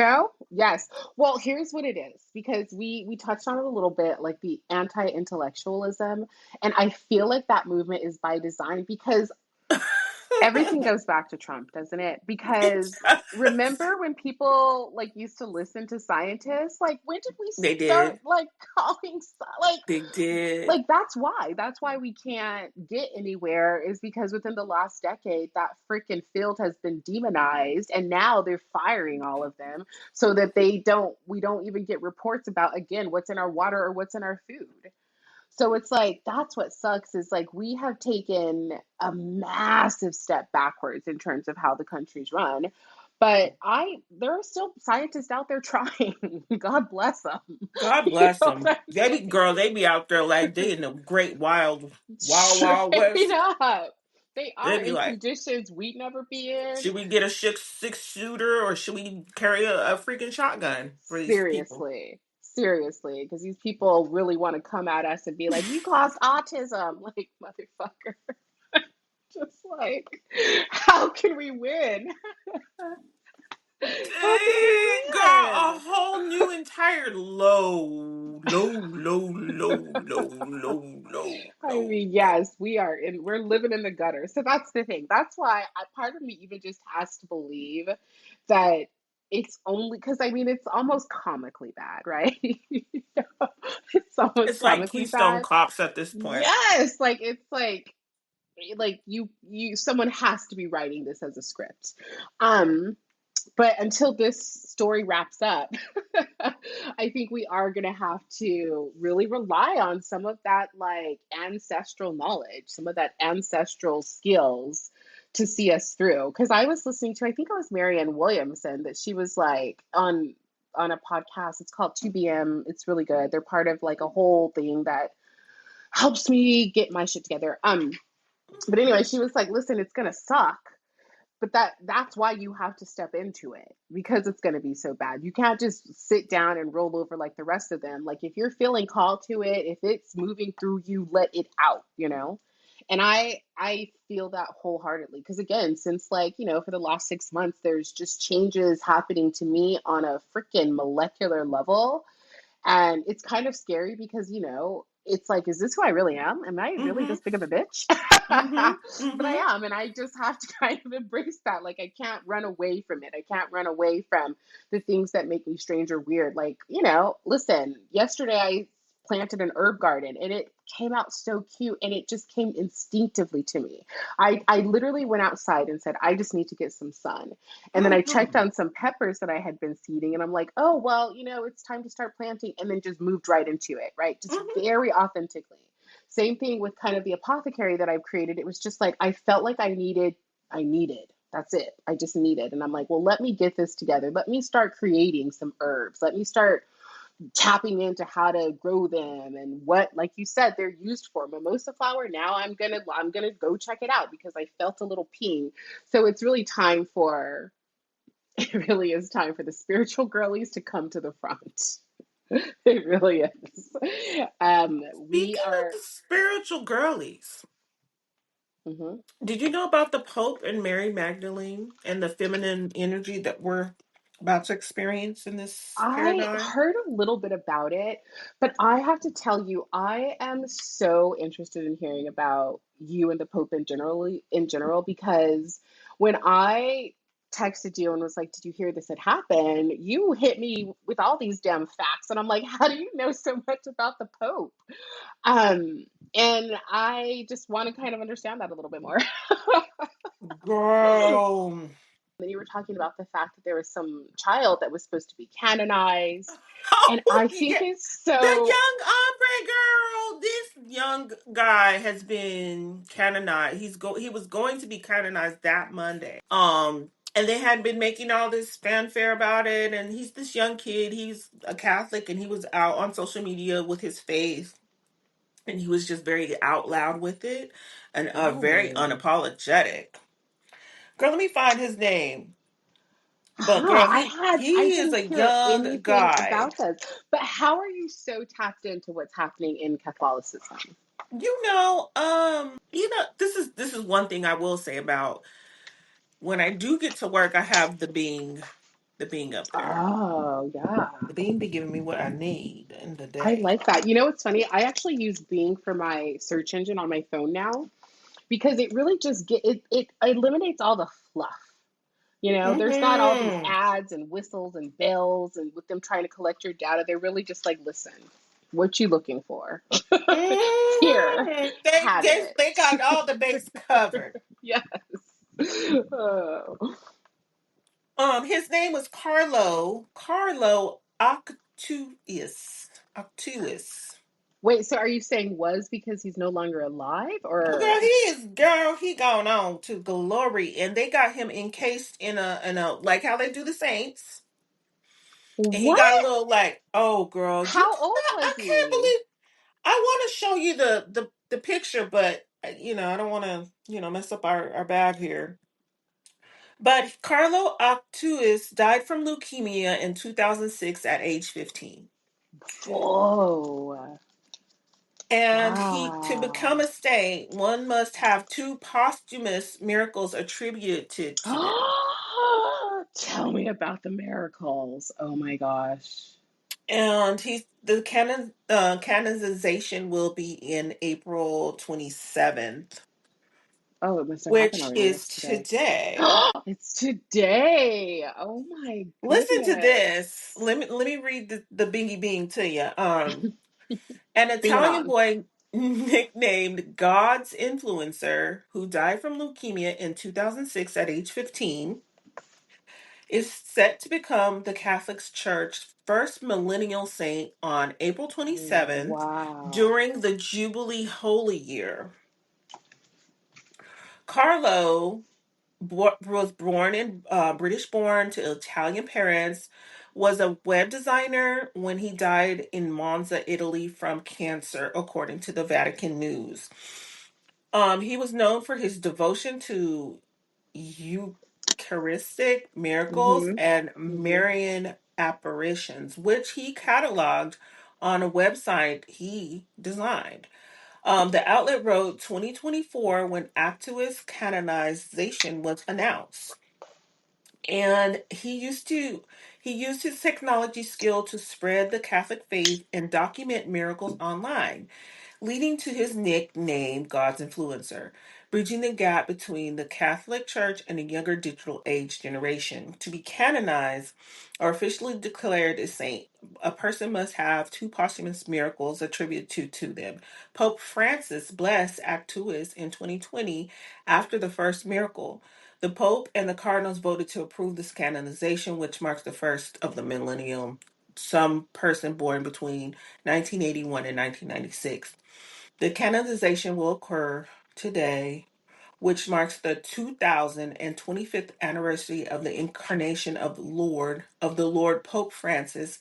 yes. Well, here's what it is because we touched on it a little bit, like the anti-intellectualism, and I feel like that movement is by design because everything goes back to Trump, doesn't it? It Because does. remember when people like used to listen to scientists? Like when did we They start did. like calling They did. like that's why we can't get anywhere is because within the last decade that freaking field has been demonized and now they're firing all of them so that we don't even get reports about again what's in our water or what's in our food. So it's like that's what sucks is like we have taken a massive step backwards in terms of how the country's run. But I there are still scientists out there trying. God bless them. God You bless know what them. I'm They be saying? girl. They be out there like they in the great wild Straight west. up. They They are be in like, conditions we'd never be in. should we get a six shooter or should we carry a freaking shotgun for these people? Seriously. Seriously. Because these people really want to come at us and be like, you caused autism. Like, motherfucker. Just like, how can we win? How can we Dang, girl, a win? whole new entire I low. mean, yes, we're living in the gutter. So that's the thing. That's why part of me even just has to believe that it's only because I mean, it's almost comically bad, right? It's almost It's like comically Keystone bad. Cops at this point. Yes, like it's like you someone has to be writing this as a script. Um, but until this story wraps up, I think we are going to have to really rely on some of that like ancestral knowledge, some of that ancestral skills to see us through. Because I was listening to, I think it was Marianne Williamson, that she was like on a podcast. It's called 2BM. It's really good. They're part of like a whole thing that helps me get my shit together. But anyway, she was like, "Listen, it's gonna suck." But that's why you have to step into it because it's going to be so bad. You can't just sit down and roll over like the rest of them. Like if you're feeling called to it, if it's moving through you, let it out. And I feel that wholeheartedly because again, since like, for the last 6 months there's just changes happening to me on a freaking molecular level and it's kind of scary because, it's like, is this who I really am? Am I really Mm-hmm. this big of a bitch? Mm-hmm. But I Mm-hmm. am. And I just have to kind of embrace that. Like, I can't run away from it. I can't run away from the things that make me strange or weird. Like, listen, yesterday I planted an herb garden and it came out so cute and it just came instinctively to me. I literally went outside and said, I just need to get some sun. And then I checked Mm-hmm. on some peppers that I had been seeding, and I'm like, oh, well, it's time to start planting, and then just moved right into it, right? Just Mm-hmm. very authentically. Same thing with kind of the apothecary that I've created. It was just like I felt like I needed. That's it. I just needed. And I'm like, well, let me get this together. Let me start creating some herbs. Let me start tapping into how to grow them and what, like you said, they're used for. Mimosa flower. Now I'm gonna go check it out because I felt a little ping. So it's really time for it really is time for the spiritual girlies to come to the front. It really is. We Speaking of are. the spiritual girlies, Mhm. did you know about the Pope and Mary Magdalene and the feminine energy that we're about to experience in this I paradigm? heard a little bit about it, but I have to tell you, I am so interested in hearing about you and the Pope in general, because when I texted you and was like, "Did you hear this had happened?" You hit me with all these damn facts, and I'm like, "How do you know so much about the Pope?" Um, and I just want to kind of understand that a little bit more. Girl. Then you were talking about the fact that there was some child that was supposed to be canonized. And Oh, I think yeah. it's The so, young ombre girl. This young guy has been canonized. He was going to be canonized that Monday. And they had been making all this fanfare about it, and he's this young kid. He's a Catholic, and he was out on social media with his faith, and he was just very out loud with it, and very oh, unapologetic. Girl, let me find his name. But huh. girl, I he is didn't a hear young anything guy. about this. But how are you so tapped into what's happening in Catholicism? This is one thing I will say about when I do get to work, I have the being up there. Oh, yeah. The being be giving me what I need in the I day. like that. You know what's funny? I actually use Bing for my search engine on my phone now because it really just it eliminates all the fluff. There's not all these Mm-hmm. ads and whistles and bells and with them trying to collect your data. They're really just like, listen, what you looking for? Here, Mm-hmm. They, have they it. they got all the base covered. Yes. Oh. His name was Carlo Octuis. Wait, so are you saying was because he's no longer alive Girl, or he gone on to glory, and they got him encased in a like how they do the saints. And he got a what? little like, oh girl, you How old cannot, I was can't he? believe I want to show you the picture, but I don't want to, mess up our bag here. But Carlo Octuis died from leukemia in 2006 at age 15. Whoa. And to become Wow. a saint, one must have two posthumous miracles attributed to them. Tell me about the miracles. Oh my gosh. And the canonization will be in April 27th, Oh, it must have happened which already. is What's today? today. It's today. Oh my Listen to this. goodness. Let me read the bingy bing to you. An Bring it Italian on. boy nicknamed God's Influencer, who died from leukemia in 2006 at age 15, is set to become the Catholic Church's first millennial saint on April 27th Wow. during the Jubilee Holy Year. Carlo was born in British born to Italian parents, was a web designer when he died in Monza, Italy from cancer, according to the Vatican News. He was known for his devotion to Eucharistic miracles Mm-hmm. and Mm-hmm. Marian apparitions, which he cataloged on a website he designed. The outlet wrote 2024 when Activist canonization was announced. And he used his technology skill to spread the Catholic faith and document miracles online, leading to his nickname, God's Influencer, bridging the gap between the Catholic Church and the younger digital age generation. To be canonized or officially declared a saint, a person must have two posthumous miracles attributed to them. Pope Francis blessed Actuis in 2020 after the first miracle. The Pope and the cardinals voted to approve this canonization, which marks the first of the millennium. Some person born between 1981 and 1996. The canonization will occur today, which marks the 2025th anniversary of the incarnation of the Lord Pope Francis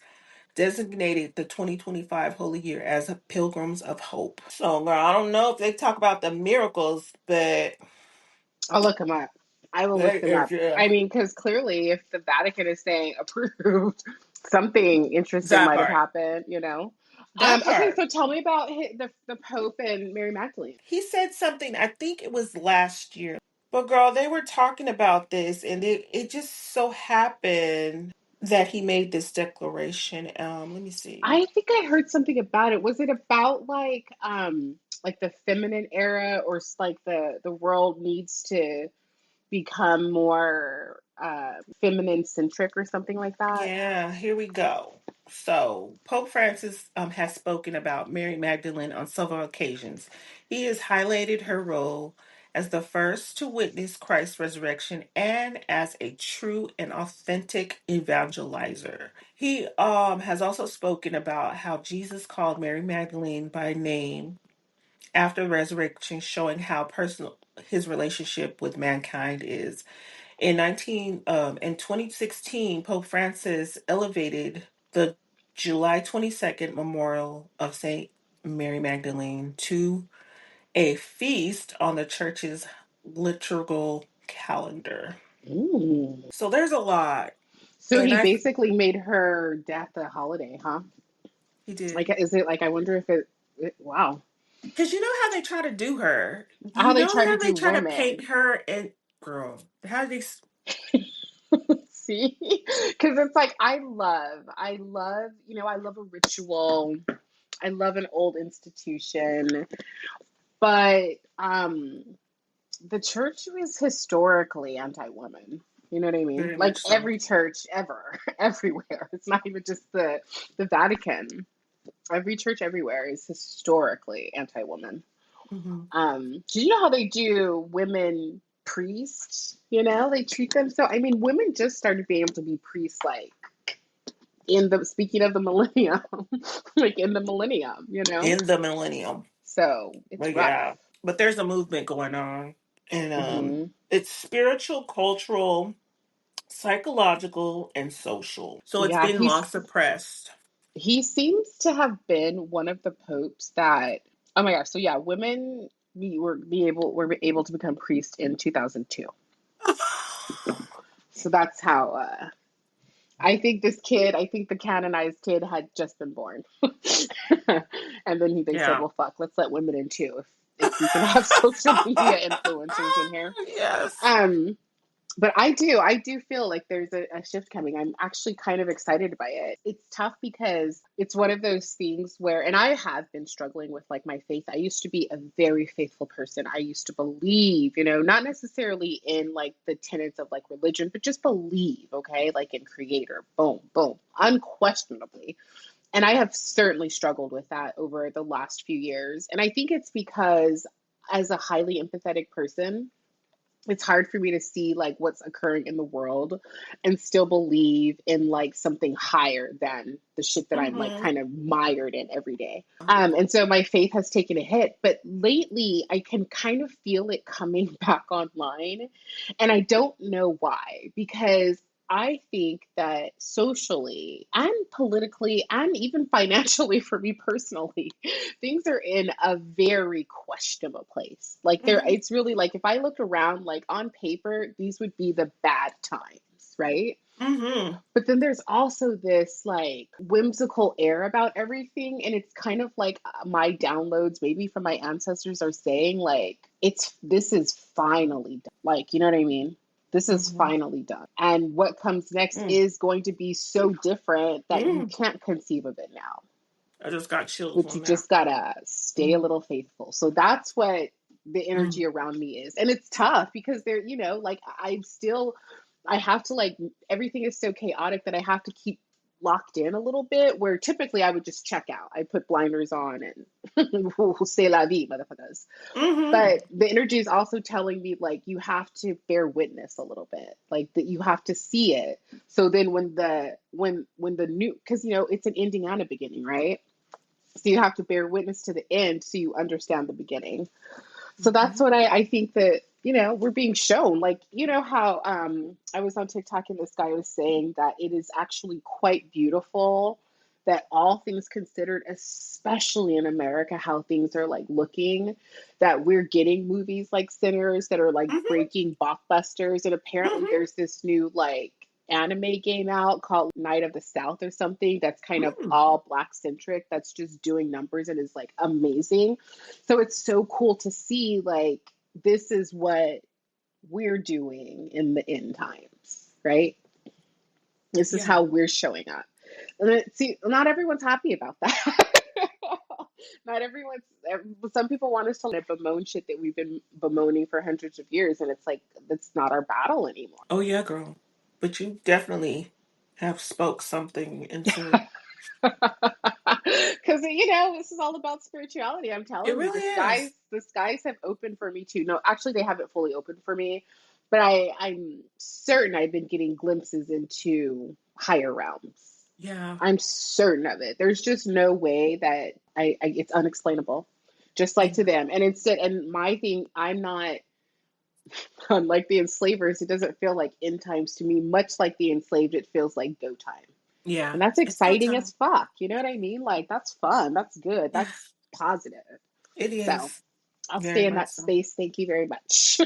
designated the 2025 Holy Year as a Pilgrims of Hope. So, girl, I don't know if they talk about the miracles, but I'll look them up. I will look them up. yeah, I mean, because clearly, if the Vatican is saying approved, something interesting that might have part. happened, you know? That Okay, part. so tell me about the Pope and Mary Magdalene. He said something, I think it was last year. But girl, they were talking about this and it just so happened that he made this declaration. Let me see. I think I heard something about it. Was it about like the feminine era, or like the world needs to become more feminine centric or something like that? Yeah, here we go. So, Pope Francis has spoken about Mary Magdalene on several occasions. He has highlighted her role as the first to witness Christ's resurrection and as a true and authentic evangelizer. He has also spoken about how Jesus called Mary Magdalene by name after the resurrection, showing how personal his relationship with mankind is. In 2016, Pope Francis elevated the July 22nd memorial of Saint Mary Magdalene to a feast on the church's liturgical calendar. Mm. So there's a lot, So and he I basically made her death a holiday, huh? he did Like, is it like, I wonder if wow, because you know how they try to do her. how You they know try to how they do try to paint women. her and girl. How they See? Because it's like, I love a ritual. I love an old institution, but the church was historically anti-woman. You know what I mean? very Like much so. every church ever, everywhere. It's not even just the Vatican. Every church everywhere is historically anti-woman. Hmm. Did you know how they do women priests? You know, they treat them so. I mean, women just started being able to be priests, like in the speaking of the millennium, like in the millennium. You know, In the millennium. so it's But rough. yeah, but there's a movement going on, and Hmm. it's spiritual, cultural, psychological, and social. So it's Yeah, been long suppressed. he seems to have been one of the popes that. Oh my gosh! So yeah, women were able to become priests in 2002. So that's how. I think the canonized kid had just been born. And then they said, Yeah. well, fuck, let's let women in too if we can have social media influencers in here. Yes. Um, but I do feel like there's a shift coming. I'm actually kind of excited by it. It's tough because it's one of those things where, and I have been struggling with like my faith. I used to be a very faithful person. I used to believe, not necessarily in like the tenets of like religion, but just believe, okay, like in creator, boom, boom, unquestionably. And I have certainly struggled with that over the last few years. And I think it's because as a highly empathetic person, it's hard for me to see like what's occurring in the world and still believe in like something higher than the shit that I'm like Hmm. kind of mired in every day. And so my faith has taken a hit, but lately I can kind of feel it coming back online, and I don't know why, because I think that socially and politically and even financially for me personally, things are in a very questionable place. Like there, Hmm. it's really like if I looked around, like on paper, these would be the bad times, right? Hmm. But then there's also this like whimsical air about everything. And it's kind of like my downloads, maybe from my ancestors, are saying, like, this is finally done. Like, you know what I mean? This is Hmm. finally done. And what comes next Mm. is going to be so different that you Mm. can't conceive of it now, I just got chills but you on that. just gotta stay a Mm. little faithful. So that's what the Mm. energy around me is. And it's tough because like I have to like, everything is so chaotic that I have to keep locked in a little bit, where typically I would just check out. I put blinders on and c'est la vie, motherfuckers. Hmm. But the energy is also telling me like you have to bear witness a little bit, like that you have to see it. So then when the new, because it's an ending and a beginning, right? So you have to bear witness to the end so you understand the beginning. So that's Hmm. what I think that, we're being shown. Like, how I was on TikTok and this guy was saying that it is actually quite beautiful that all things considered, especially in America, how things are like looking, that we're getting movies like Sinners that are like Hmm. breaking blockbusters. And apparently Hmm. there's this new like anime game out called Night of the South or something that's kind of Mm. all black centric, that's just doing numbers and is like amazing. So it's so cool to see like this is what we're doing in the end times, right? This is Yeah. how we're showing up. And see, not everyone's happy about that. Not everyone's. Some people want us to bemoan shit that we've been bemoaning for hundreds of years, and it's like that's not our battle anymore. Oh yeah, girl. But you definitely have spoke something into Because you know this is all about spirituality. I'm it telling you, really is. the skies have opened for me too. No, actually, they haven't fully opened for me, but I'm certain I've been getting glimpses into higher realms. Yeah. I'm certain of it. There's just no way that it's unexplainable, just like to Yeah. them. And instead, and my thing, I'm not unlike the enslavers. It doesn't feel like end times to me. Much like the enslaved, it feels like go time, Yeah. and that's It's go exciting as time. fuck. You know what I mean? Like that's fun. That's good. Yeah. That's positive. It So is. I'll Very stay in much that so. space. Thank you very much.